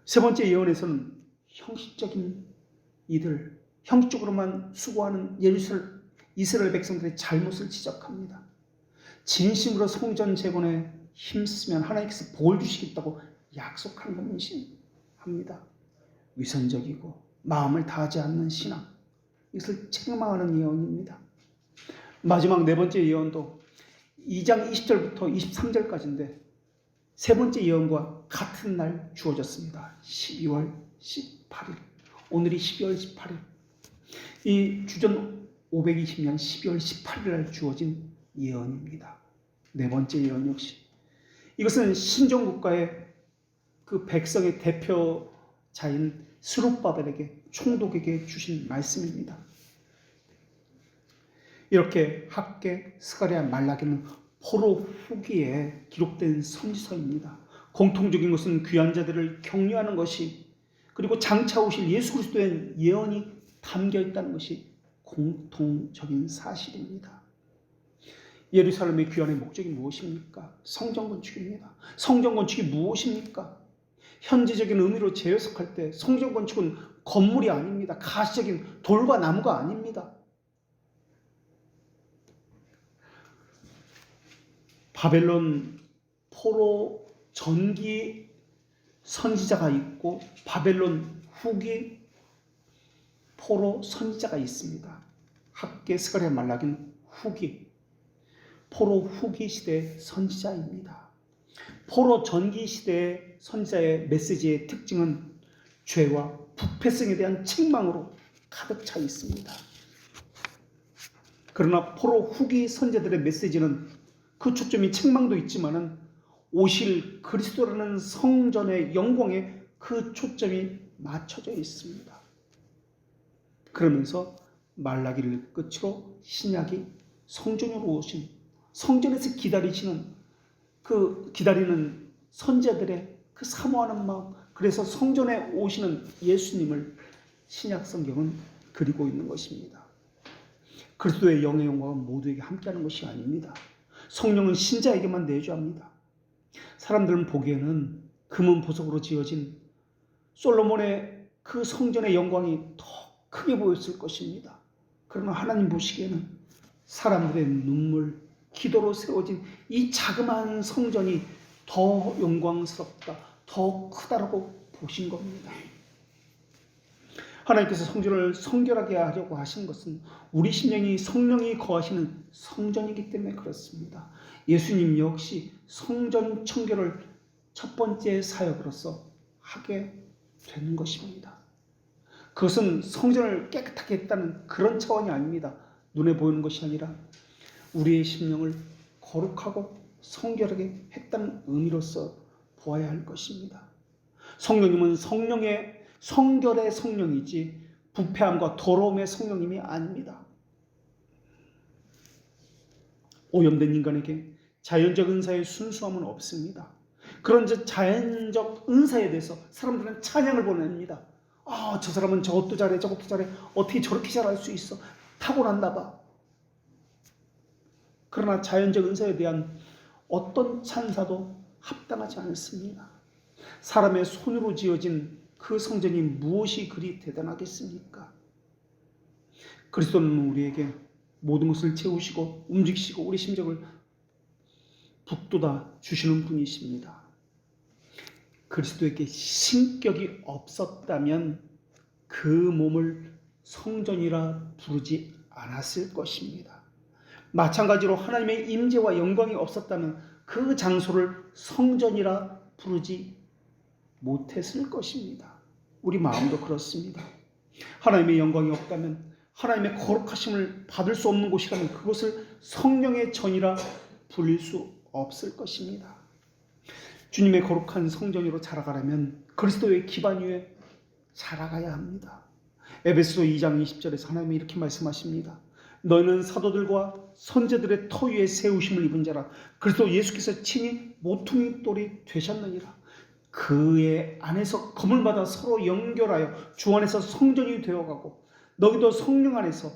세 번째 예언에서는 형식적인 이들, 형식적으로만 수고하는 이스라엘 백성들의 잘못을 지적합니다. 진심으로 성전 재건에 힘쓰면 하나님께서 복 주시겠다고 약속하는 것만 합니다. 위선적이고 마음을 다하지 않는 신앙, 이것을 책망하는 예언입니다. 마지막 네 번째 예언도 2장 20절부터 23절까지인데 세 번째 예언과 같은 날 주어졌습니다. 12월 18일. 오늘이 12월 18일. 이 주전 520년 12월 18일 날 주어진 예언입니다. 네 번째 예언 역시. 이것은 신정국가의 그 백성의 대표자인 스룹바벨에게 총독에게 주신 말씀입니다. 이렇게 학개, 스가랴, 말라기는 포로 후기에 기록된 선지서입니다. 공통적인 것은 귀한 자들을 격려하는 것이, 그리고 장차 오실 예수 그리스도의 예언이 담겨 있다는 것이 공통적인 사실입니다. 예루살렘의 귀환의 목적이 무엇입니까? 성전 건축입니다. 성전 건축이 무엇입니까? 현지적인 의미로 재해석할 때 성전 건축은 건물이 아닙니다. 가시적인 돌과 나무가 아닙니다. 바벨론 포로 전기 선지자가 있고 바벨론 후기 포로 선지자가 있습니다. 학개, 스가랴, 말라기는 후기, 포로 후기 시대 선지자입니다. 포로 전기 시대의 선지자의 메시지의 특징은 죄와 부패성에 대한 책망으로 가득 차 있습니다. 그러나 포로 후기 선지자들의 메시지는 그 초점이 책망도 있지만은 오실 그리스도라는 성전의 영광에 그 초점이 맞춰져 있습니다. 그러면서 말라기를 끝으로 신약이 성전으로 오신, 성전에서 기다리는 선지자들의 그 사모하는 마음, 그래서 성전에 오시는 예수님을 신약 성경은 그리고 있는 것입니다. 그리스도의 영의 영광은 모두에게 함께하는 것이 아닙니다. 성령은 신자에게만 내주합니다. 사람들은 보기에는 금은 보석으로 지어진 솔로몬의 그 성전의 영광이 더 크게 보였을 것입니다. 그러나 하나님 보시기에는 사람들의 눈물, 기도로 세워진 이 자그마한 성전이 더 영광스럽다, 더 크다라고 보신 겁니다. 하나님께서 성전을 성결하게 하려고 하신 것은 우리 심령이 성령이 거하시는 성전이기 때문에 그렇습니다. 예수님 역시 성전 청결을 첫 번째 사역으로서 하게 되는 것입니다. 그것은 성전을 깨끗하게 했다는 그런 차원이 아닙니다. 눈에 보이는 것이 아니라 우리의 심령을 거룩하고 성결하게 했다는 의미로서 보아야 할 것입니다. 성령님은 성결의 성령이지 부패함과 더러움의 성령님이 아닙니다. 오염된 인간에게 자연적 은사의 순수함은 없습니다. 그런 자연적 은사에 대해서 사람들은 찬양을 보냅니다. 저 사람은 저것도 잘해, 저것도 잘해. 어떻게 저렇게 잘할 수 있어? 타고났나 봐. 그러나 자연적 은사에 대한 어떤 찬사도 합당하지 않습니다. 사람의 손으로 지어진 그 성전이 무엇이 그리 대단하겠습니까? 그리스도는 우리에게 모든 것을 채우시고 움직이시고 우리 심정을 북돋아 주시는 분이십니다. 그리스도에게 신격이 없었다면 그 몸을 성전이라 부르지 않았을 것입니다. 마찬가지로 하나님의 임재와 영광이 없었다면 그 장소를 성전이라 부르지 못했을 것입니다. 우리 마음도 그렇습니다. 하나님의 영광이 없다면, 하나님의 거룩하심을 받을 수 없는 곳이라면 그것을 성령의 전이라 불릴 수 없을 것입니다. 주님의 거룩한 성전으로 자라가려면 그리스도의 기반 위에 자라가야 합니다. 에베소서 2장 20절에서 하나님이 이렇게 말씀하십니다. 너희는 사도들과 선제들의 터 위에 세우심을 입은 자라. 그리스도 예수께서 친히 모퉁이 돌이 되셨느니라. 그의 안에서 검을 받아 서로 연결하여 주 안에서 성전이 되어가고 너희도 성령 안에서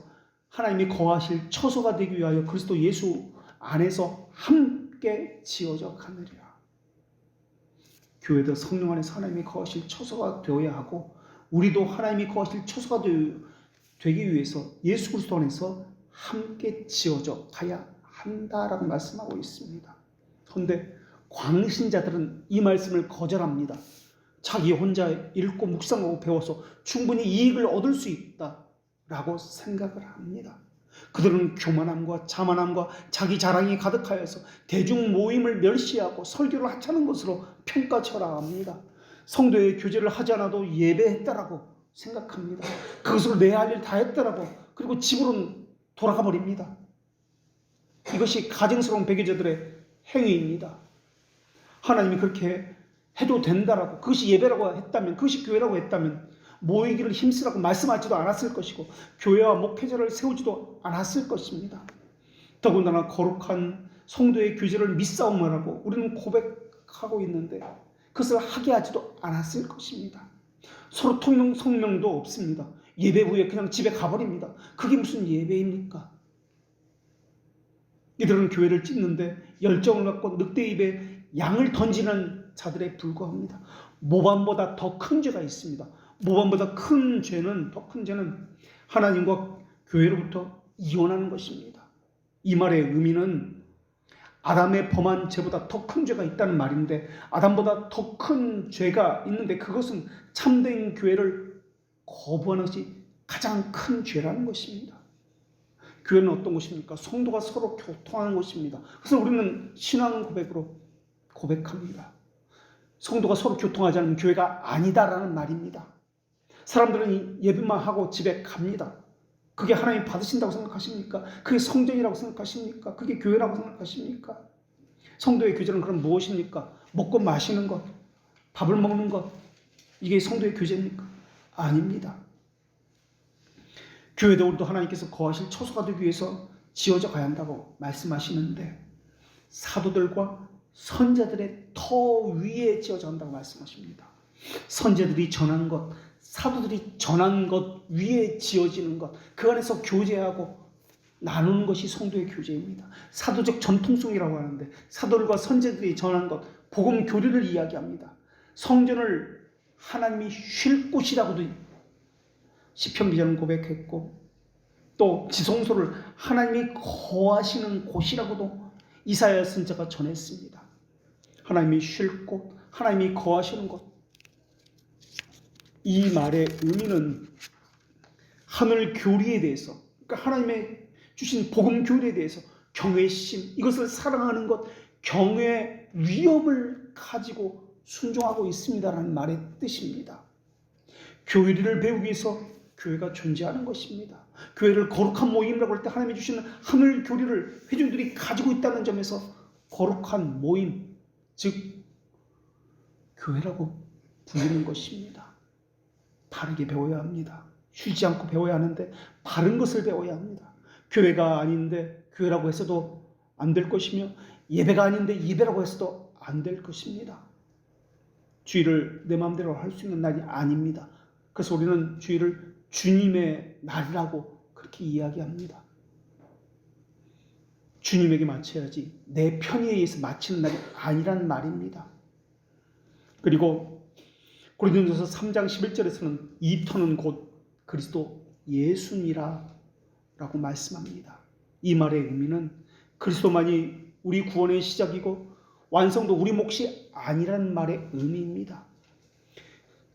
하나님이 거하실 처소가 되기 위하여 그리스도 예수 안에서 함께 지어져 가느리라. 교회도 성령 안에서 하나님이 거하실 처소가 되어야 하고 우리도 하나님이 거하실 처소가 되기 위해서 예수 그리스도 안에서 함께 지어져 가야 한다라고 말씀하고 있습니다. 그런데 광신자들은 이 말씀을 거절합니다. 자기 혼자 읽고 묵상하고 배워서 충분히 이익을 얻을 수 있다라고 생각을 합니다. 그들은 교만함과 자만함과 자기 자랑이 가득하여서 대중 모임을 멸시하고 설교를 하찮은 것으로 평가절하합니다. 성도의 교제를 하지 않아도 예배했다라고 생각합니다. 그것으로 내 할 일 다 했다라고, 그리고 집으로는 돌아가 버립니다. 이것이 가증스러운 배교자들의 행위입니다. 하나님이 그렇게 해도 된다라고, 그것이 예배라고 했다면, 그것이 교회라고 했다면 모이기를 힘쓰라고 말씀하지도 않았을 것이고 교회와 목회자를 세우지도 않았을 것입니다. 더군다나 거룩한 성도의 교제를 밑싸움하라고 우리는 고백하고 있는데 그것을 하게 하지도 않았을 것입니다. 서로 통용 성명도 없습니다. 예배 후에 그냥 집에 가버립니다. 그게 무슨 예배입니까? 이들은 교회를 찢는데 열정을 갖고 늑대 입에 양을 던지는 자들에 불과합니다. 모반보다 더 큰 죄가 있습니다. 모반보다 큰 죄는, 더 큰 죄는 하나님과 교회로부터 이혼하는 것입니다. 이 말의 의미는 아담의 범한 죄보다 더 큰 죄가 있다는 말인데, 아담보다 더 큰 죄가 있는데 그것은 참된 교회를 거부하는 것이 가장 큰 죄라는 것입니다. 교회는 어떤 곳입니까? 성도가 서로 교통하는 곳입니다. 그래서 우리는 신앙 고백으로 고백합니다. 성도가 서로 교통하지 않으면 교회가 아니다라는 말입니다. 사람들은 예배만 하고 집에 갑니다. 그게 하나님 받으신다고 생각하십니까? 그게 성전이라고 생각하십니까? 그게 교회라고 생각하십니까? 성도의 교제는 그럼 무엇입니까? 먹고 마시는 것, 밥을 먹는 것, 이게 성도의 교제입니까? 아닙니다. 교회도 우리도 하나님께서 거하실 처소가 되기 위해서 지어져 가야 한다고 말씀하시는데, 사도들과 선자들의 터 위에 지어져 간다고 말씀하십니다. 선자들이 전한 것, 사도들이 전한 것 위에 지어지는 것, 그 안에서 교제하고 나누는 것이 성도의 교제입니다. 사도적 전통성이라고 하는데, 사도들과 선자들이 전한 것, 복음 교리를 이야기합니다. 성전을 하나님이 쉴 곳이라고도 시편 기자는 고백했고, 또 지성소를 하나님이 거하시는 곳이라고도 이사야 선지자가 전했습니다. 하나님이 쉴 곳, 하나님이 거하시는 곳. 이 말의 의미는 하늘 교리에 대해서, 그러니까 하나님의 주신 복음 교리에 대해서 경외심, 이것을 사랑하는 것, 경외 위험을 가지고 순종하고 있습니다라는 말의 뜻입니다. 교리를 배우기 위해서 교회가 존재하는 것입니다. 교회를 거룩한 모임이라고 할 때 하나님이 주시는 하늘 교리를 회중들이 가지고 있다는 점에서 거룩한 모임, 즉 교회라고 불리는 것입니다. 바르게 배워야 합니다. 쉬지 않고 배워야 하는데 바른 것을 배워야 합니다. 교회가 아닌데 교회라고 해서도 안 될 것이며, 예배가 아닌데 예배라고 해서도 안 될 것입니다. 주일을 내 마음대로 할 수 있는 날이 아닙니다. 그래서 우리는 주일을 주님의 날이라고 그렇게 이야기합니다. 주님에게 맞춰야지 내 편의에 의해서 맞추는 날이 아니란 말입니다. 그리고 고린도전서 3장 11절에서는 이 터는 곧 그리스도 예수니라 라고 말씀합니다. 이 말의 의미는 그리스도만이 우리 구원의 시작이고 완성도 우리 몫이 아니라는 말의 의미입니다.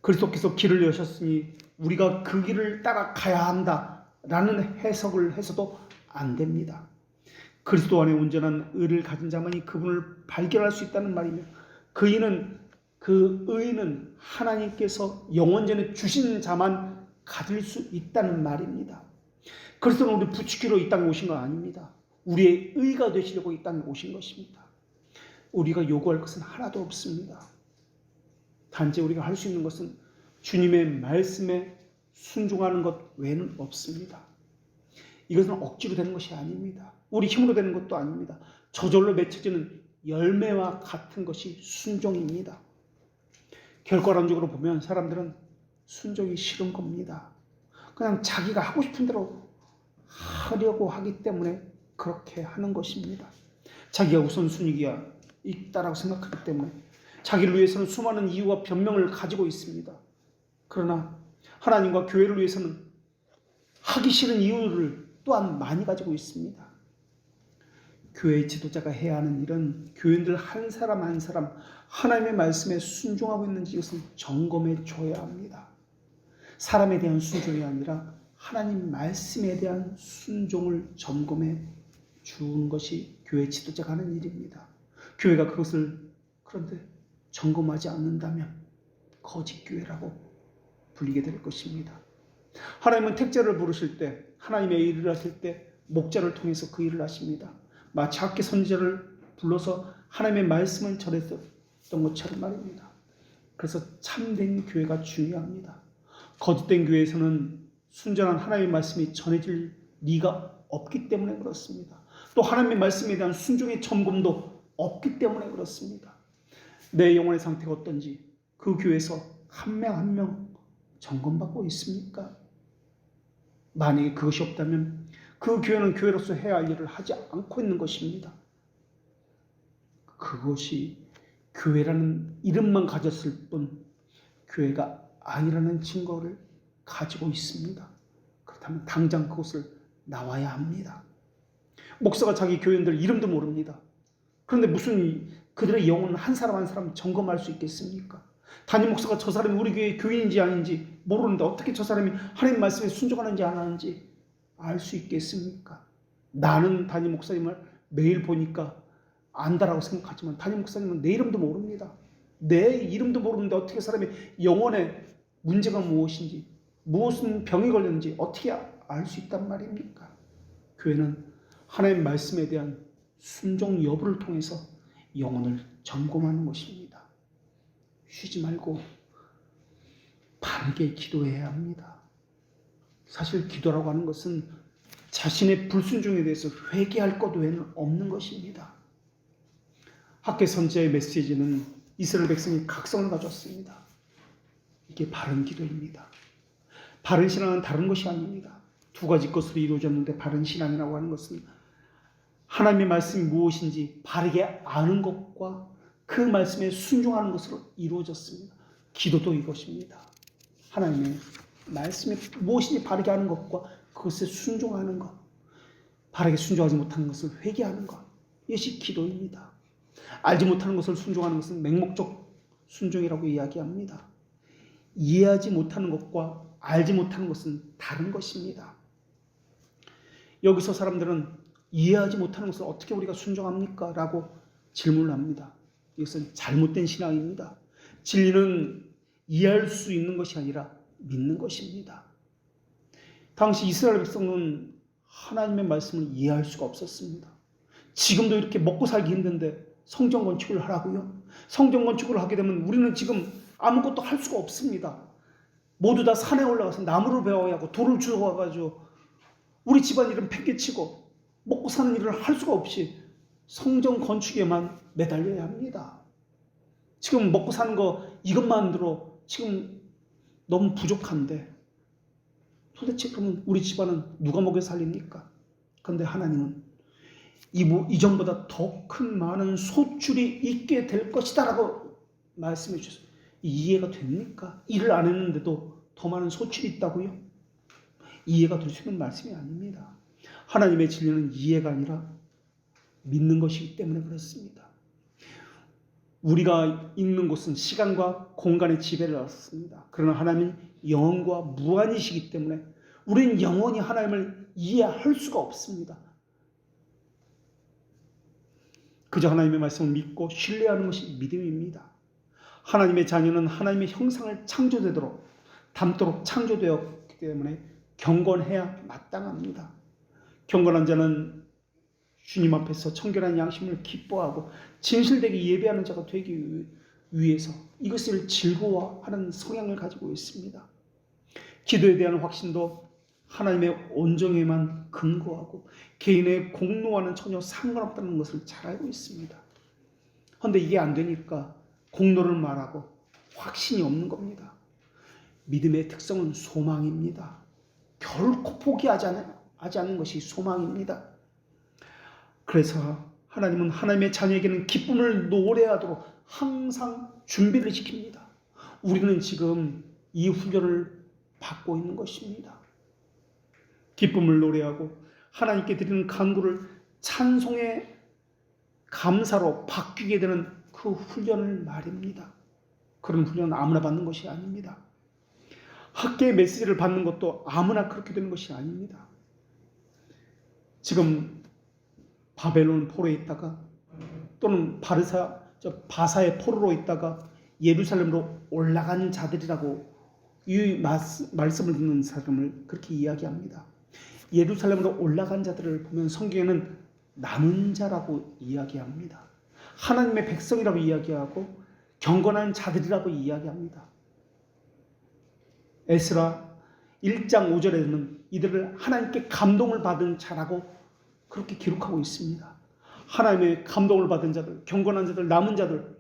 그리스도께서 길을 여셨으니 우리가 그 길을 따라가야 한다라는 해석을 해서도 안 됩니다. 그리스도 안에 온전한 의를 가진 자만이 그분을 발견할 수 있다는 말이며, 그 의는 하나님께서 영원전에 주신 자만 가질 수 있다는 말입니다. 그리스도는 우리 부추기로 이 땅에 오신 거 아닙니다. 우리의 의가 되시려고 이 땅에 오신 것입니다. 우리가 요구할 것은 하나도 없습니다. 단지 우리가 할 수 있는 것은 주님의 말씀에 순종하는 것 외에는 없습니다. 이것은 억지로 되는 것이 아닙니다. 우리 힘으로 되는 것도 아닙니다. 저절로 맺혀지는 열매와 같은 것이 순종입니다. 결과론적으로 보면 사람들은 순종이 싫은 겁니다. 그냥 자기가 하고 싶은 대로 하려고 하기 때문에 그렇게 하는 것입니다. 자기가 우선순위가 있다라고 생각하기 때문에 자기를 위해서는 수많은 이유와 변명을 가지고 있습니다. 그러나 하나님과 교회를 위해서는 하기 싫은 이유를 또한 많이 가지고 있습니다. 교회 지도자가 해야 하는 일은 교인들 한 사람 한 사람 하나님의 말씀에 순종하고 있는지 이것을 점검해 줘야 합니다. 사람에 대한 순종이 아니라 하나님 말씀에 대한 순종을 점검해 주는 것이 교회 지도자가 하는 일입니다. 교회가 그것을 그런데 점검하지 않는다면 거짓 교회라고 불리게 될 것입니다. 하나님은 택자를 부르실 때, 하나님의 일을 하실 때 목자를 통해서 그 일을 하십니다. 마치 학계 선지자를 불러서 하나님의 말씀을 전했던 것처럼 말입니다. 그래서 참된 교회가 중요합니다. 거짓된 교회에서는 순전한 하나님의 말씀이 전해질 리가 없기 때문에 그렇습니다. 또 하나님의 말씀에 대한 순종의 점검도 없기 때문에 그렇습니다. 내 영혼의 상태가 어떤지 그 교회에서 한 명 한 명 점검받고 있습니까? 만약에 그것이 없다면 그 교회는 교회로서 해야 할 일을 하지 않고 있는 것입니다. 그것이 교회라는 이름만 가졌을 뿐 교회가 아니라는 증거를 가지고 있습니다. 그렇다면 당장 그것을 나와야 합니다. 목사가 자기 교인들 이름도 모릅니다. 그런데 무슨 그들의 영혼을 한 사람 한 사람 점검할 수 있겠습니까? 담임 목사가 저 사람이 우리 교회 교인인지 아닌지 모르는데 어떻게 저 사람이 하나님 말씀에 순종하는지 안 하는지 알 수 있겠습니까? 나는 담임 목사님을 매일 보니까 안다라고 생각하지만 담임 목사님은 내 이름도 모릅니다. 내 이름도 모르는데 어떻게 사람의 영혼에 문제가 무엇인지 무슨 병이 걸렸는지 어떻게 알 수 있단 말입니까? 교회는 하나님 말씀에 대한 순종 여부를 통해서 영혼을 점검하는 것입니다. 쉬지 말고 바르게 기도해야 합니다. 사실 기도라고 하는 것은 자신의 불순종에 대해서 회개할 것 외에는 없는 것입니다. 학계 선지자의 메시지는 이스라엘 백성이 각성을 가졌습니다. 이게 바른 기도입니다. 바른 신앙은 다른 것이 아닙니다. 두 가지 것으로 이루어졌는데 바른 신앙이라고 하는 것은 하나님의 말씀이 무엇인지 바르게 아는 것과 그 말씀에 순종하는 것으로 이루어졌습니다. 기도도 이것입니다. 하나님의 말씀이 무엇인지 바르게 아는 것과 그것에 순종하는 것, 바르게 순종하지 못하는 것을 회개하는 것, 이것이 기도입니다. 알지 못하는 것을 순종하는 것은 맹목적 순종이라고 이야기합니다. 이해하지 못하는 것과 알지 못하는 것은 다른 것입니다. 여기서 사람들은 이해하지 못하는 것을 어떻게 우리가 순종합니까? 라고 질문을 합니다. 이것은 잘못된 신앙입니다. 진리는 이해할 수 있는 것이 아니라 믿는 것입니다. 당시 이스라엘 백성은 하나님의 말씀을 이해할 수가 없었습니다. 지금도 이렇게 먹고 살기 힘든데 성전 건축을 하라고요? 성전 건축을 하게 되면 우리는 지금 아무것도 할 수가 없습니다. 모두 다 산에 올라가서 나무를 베어야 하고 돌을 주워가지고 우리 집안일은 팽개치고 먹고 사는 일을 할 수가 없이 성전 건축에만 매달려야 합니다. 지금 먹고 사는 거 이것만으로 지금 너무 부족한데 도대체 그러면 우리 집안은 누가 먹여 살립니까? 그런데 하나님은 이전보다 더 큰 많은 소출이 있게 될 것이다 라고 말씀해 주셨어요. 이해가 됩니까? 일을 안 했는데도 더 많은 소출이 있다고요? 이해가 될 수 있는 말씀이 아닙니다. 하나님의 진리는 이해가 아니라 믿는 것이기 때문에 그렇습니다. 우리가 있는 곳은 시간과 공간의 지배를 받습니다. 그러나 하나님은 영원과 무한이시기 때문에 우리는 영원히 하나님을 이해할 수가 없습니다. 그저 하나님의 말씀을 믿고 신뢰하는 것이 믿음입니다. 하나님의 자녀는 하나님의 형상을 창조되도록 닮도록 창조되었기 때문에 경건해야 마땅합니다. 경건한 자는 주님 앞에서 청결한 양심을 기뻐하고 진실되게 예배하는 자가 되기 위해서 이것을 즐거워하는 성향을 가지고 있습니다. 기도에 대한 확신도 하나님의 온정에만 근거하고 개인의 공로와는 전혀 상관없다는 것을 잘 알고 있습니다. 그런데 이게 안 되니까 공로를 말하고 확신이 없는 겁니다. 믿음의 특성은 소망입니다. 결코 포기하지 않는 것이 소망입니다. 그래서 하나님은 하나님의 자녀에게는 기쁨을 노래하도록 항상 준비를 시킵니다. 우리는 지금 이 훈련을 받고 있는 것입니다. 기쁨을 노래하고 하나님께 드리는 간구를 찬송의 감사로 바뀌게 되는 그 훈련을 말입니다. 그런 훈련은 아무나 받는 것이 아닙니다. 학계의 메시지를 받는 것도 아무나 그렇게 되는 것이 아닙니다. 지금 바벨론 포로에 있다가 또는 바사의 포로로 있다가 예루살렘으로 올라간 자들이라고 이 말씀을 듣는 사람을 그렇게 이야기합니다. 예루살렘으로 올라간 자들을 보면 성경에는 남은 자라고 이야기합니다. 하나님의 백성이라고 이야기하고 경건한 자들이라고 이야기합니다. 에스라 1장 5절에는 이들을 하나님께 감동을 받은 자라고 그렇게 기록하고 있습니다. 하나님의 감동을 받은 자들, 경건한 자들, 남은 자들,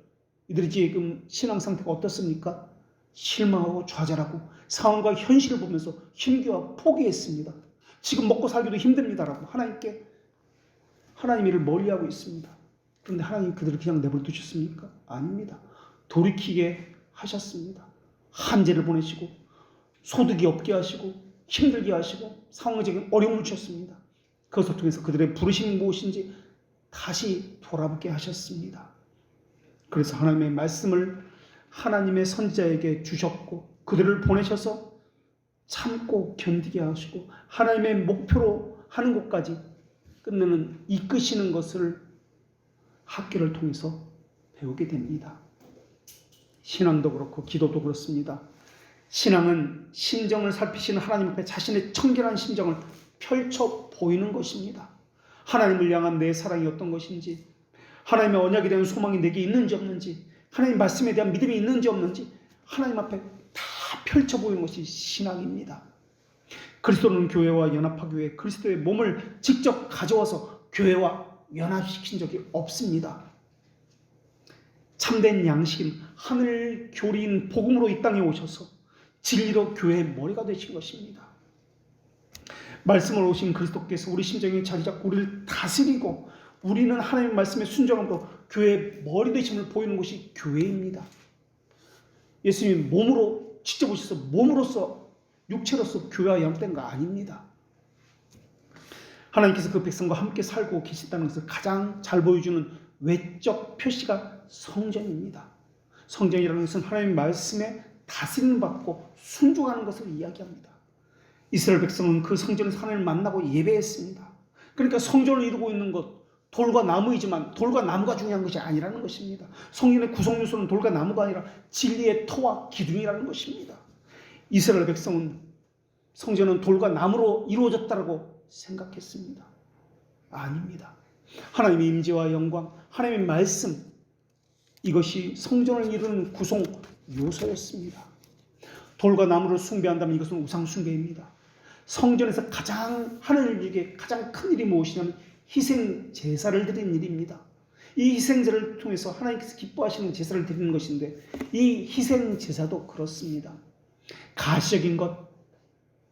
이들이 지금 신앙 상태가 어떻습니까? 실망하고 좌절하고 상황과 현실을 보면서 힘겨워 포기했습니다. 지금 먹고 살기도 힘듭니다라고 하나님 일을 멀리하고 있습니다. 그런데 하나님 그들을 그냥 내버려 두셨습니까? 아닙니다. 돌이키게 하셨습니다. 한재를 보내시고 소득이 없게 하시고 힘들게 하시고 상황적인 어려움을 주셨습니다. 그것을 통해서 그들의 부르심이 무엇인지 다시 돌아보게 하셨습니다. 그래서 하나님의 말씀을 하나님의 선지자에게 주셨고 그들을 보내셔서 참고 견디게 하시고 하나님의 목표로 하는 곳까지 끝내는 이끄시는 것을 학교를 통해서 배우게 됩니다. 신앙도 그렇고 기도도 그렇습니다. 신앙은 심정을 살피시는 하나님 앞에 자신의 청결한 심정을 펼쳐 보이는 것입니다. 하나님을 향한 내 사랑이 어떤 것인지, 하나님의 언약에 대한 소망이 내게 있는지 없는지, 하나님 말씀에 대한 믿음이 있는지 없는지 하나님 앞에 다 펼쳐 보이는 것이 신앙입니다. 그리스도는 교회와 연합하기 위해 그리스도의 몸을 직접 가져와서 교회와 연합시킨 적이 없습니다. 참된 양식인 하늘 교리인 복음으로 이 땅에 오셔서 진리로 교회의 머리가 되신 것입니다. 말씀을 오신 그리스도께서 우리 심정에 자리 잡고 우리를 다스리고 우리는 하나님의 말씀에 순종함으로 교회의 머리 되심을 보이는 것이 교회입니다. 예수님이 몸으로 직접 오셔서 몸으로서 육체로서 교회와 연합된 거 아닙니다. 하나님께서 그 백성과 함께 살고 계시다는 것을 가장 잘 보여주는 외적 표시가 성전입니다. 성전이라는 것은 하나님의 말씀에 다스림을 받고 순종하는 것을 이야기합니다. 이스라엘 백성은 그 성전에서 하나님을 만나고 예배했습니다. 그러니까 성전을 이루고 있는 것, 돌과 나무이지만 돌과 나무가 중요한 것이 아니라는 것입니다. 성전의 구성 요소는 돌과 나무가 아니라 진리의 터와 기둥이라는 것입니다. 이스라엘 백성은 성전은 돌과 나무로 이루어졌다고 생각했습니다. 아닙니다. 하나님의 임재와 영광, 하나님의 말씀, 이것이 성전을 이루는 구성 요소였습니다. 돌과 나무를 숭배한다면 이것은 우상 숭배입니다. 성전에서 가장 하나님에게 가장 큰 일이 무엇이냐면 희생 제사를 드리는 일입니다. 이 희생제를 통해서 하나님께서 기뻐하시는 제사를 드리는 것인데 이 희생 제사도 그렇습니다. 가시적인 것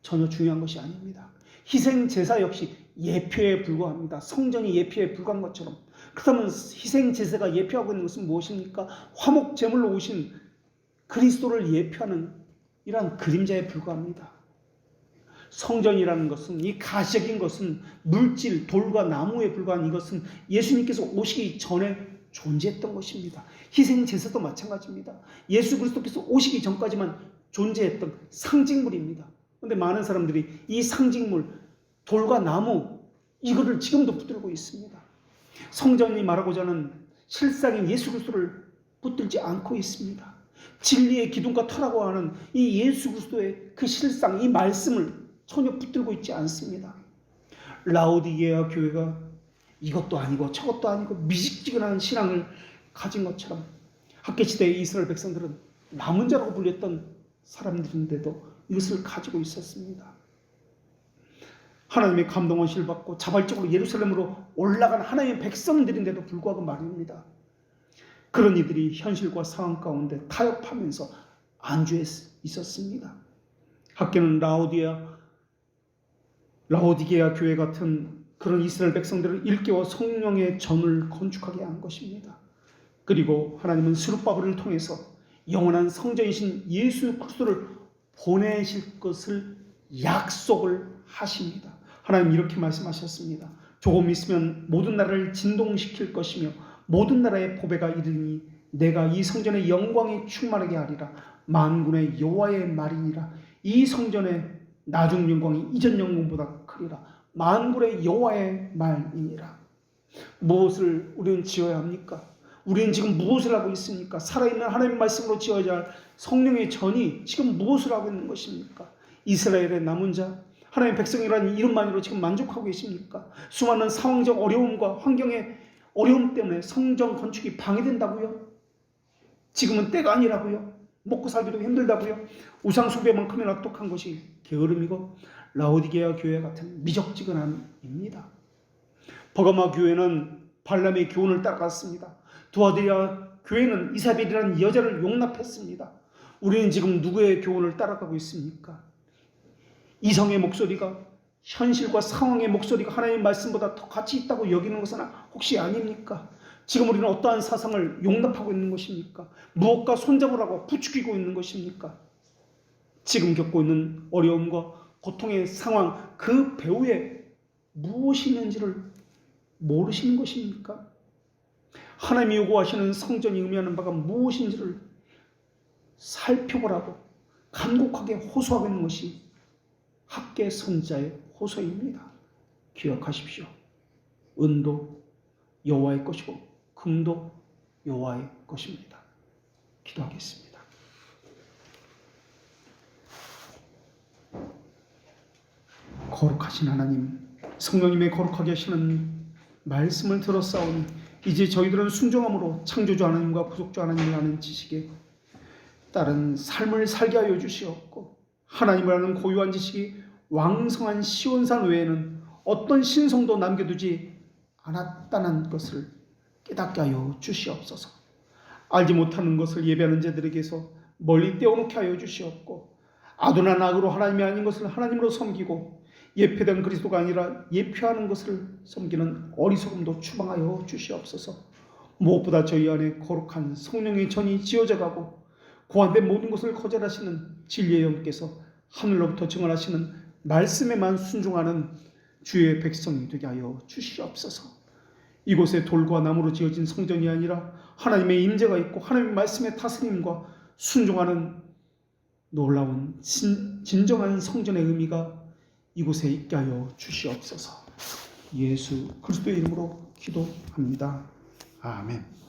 전혀 중요한 것이 아닙니다. 희생 제사 역시 예표에 불과합니다. 성전이 예표에 불과한 것처럼. 그렇다면 희생 제사가 예표하고 있는 것은 무엇입니까? 화목 제물로 오신 그리스도를 예표하는 이러한 그림자에 불과합니다. 성전이라는 것은 이 가시적인 것은 물질, 돌과 나무에 불과한 이것은 예수님께서 오시기 전에 존재했던 것입니다. 희생 제사도 마찬가지입니다. 예수 그리스도께서 오시기 전까지만 존재했던 상징물입니다. 그런데 많은 사람들이 이 상징물, 돌과 나무 이거를 지금도 붙들고 있습니다. 성전이 말하고자 하는 실상인 예수 그리스도를 붙들지 않고 있습니다. 진리의 기둥과 터라고 하는 이 예수 그리스도의 그 실상, 이 말씀을 전혀 붙들고 있지 않습니다. 라오디게아 교회가 이것도 아니고 저것도 아니고 미식지근한 신앙을 가진 것처럼 학개시대의 이스라엘 백성들은 남은 자라고 불렸던 사람들인데도 이것을 가지고 있었습니다. 하나님의 감동원시를 받고 자발적으로 예루살렘으로 올라간 하나님의 백성들인데도 불구하고 말입니다. 그런 이들이 현실과 상황 가운데 타협하면서 안주해 있었습니다. 학교는 라오디게아 교회 같은 그런 이스라엘 백성들을 일깨워 성령의 전을 건축하게 한 것입니다. 그리고 하나님은 스룹바벨을 통해서 영원한 성전이신 예수 그리스도를 보내실 것을 약속을 하십니다. 하나님 이렇게 말씀하셨습니다. 조금 있으면 모든 나라를 진동시킬 것이며 모든 나라의 보배가 이르니 내가 이 성전의 영광이 충만하게 하리라. 만군의 여호와의 말이니라. 이 성전의 나중 영광이 이전 영광보다 크리라. 만군의 여호와의 말이니라. 무엇을 우리는 지어야 합니까? 우리는 지금 무엇을 하고 있습니까? 살아있는 하나님의 말씀으로 지어야 할 성령의 전이 지금 무엇을 하고 있는 것입니까? 이스라엘의 남은 자, 하나님의 백성이라는 이름만으로 지금 만족하고 계십니까? 수많은 상황적 어려움과 환경의 어려움 때문에 성전 건축이 방해된다고요? 지금은 때가 아니라고요? 먹고 살기도 힘들다고요? 우상 숭배만큼이나 똑똑한 것이 게으름이고 라오디게아 교회 같은 미적지근함입니다. 버가마 교회는 발람의 교훈을 따라갔습니다. 두아디라 교회는 이사벨이라는 여자를 용납했습니다. 우리는 지금 누구의 교훈을 따라가고 있습니까? 이성의 목소리가, 현실과 상황의 목소리가 하나님의 말씀보다 더 가치 있다고 여기는 것은 혹시 아닙니까? 지금 우리는 어떠한 사상을 용납하고 있는 것입니까? 무엇과 손잡으라고 부추기고 있는 것입니까? 지금 겪고 있는 어려움과 고통의 상황, 그 배후에 무엇이 있는지를 모르시는 것입니까? 하나님이 요구하시는 성전이 의미하는 바가 무엇인지를 살펴보라고 간곡하게 호소하고 있는 것이 학계 선자의 호소입니다. 기억하십시오. 은도 여호와의 것이고 금도 여호와의 것입니다. 기도하겠습니다. 거룩하신 하나님, 성령님의 거룩하게 하시는 말씀을 들었사오니 이제 저희들은 순종함으로 창조주 하나님과 구속주 하나님을 아는 지식에 따른 삶을 살게 하여 주시옵고, 하나님을 아는 고유한 지식이 왕성한 시온산 외에는 어떤 신성도 남겨두지 않았다는 것을 깨닫게 하여 주시옵소서. 알지 못하는 것을 예배하는 자들에게서 멀리 떼어놓게 하여 주시옵고, 아둔한 악으로 하나님이 아닌 것을 하나님으로 섬기고 예표된 그리스도가 아니라 예표하는 것을 섬기는 어리석음도 추방하여 주시옵소서. 무엇보다 저희 안에 거룩한 성령의 전이 지어져가고 고안된 모든 것을 거절하시는 진리의 영께서 하늘로부터 증언하시는 말씀에만 순종하는 주의 백성이 되게 하여 주시옵소서. 이곳에 돌과 나무로 지어진 성전이 아니라 하나님의 임재가 있고 하나님의 말씀의 다스림과 순종하는 놀라운 진정한 성전의 의미가 이곳에 있게 하여 주시옵소서. 예수 그리스도의 이름으로 기도합니다. 아멘.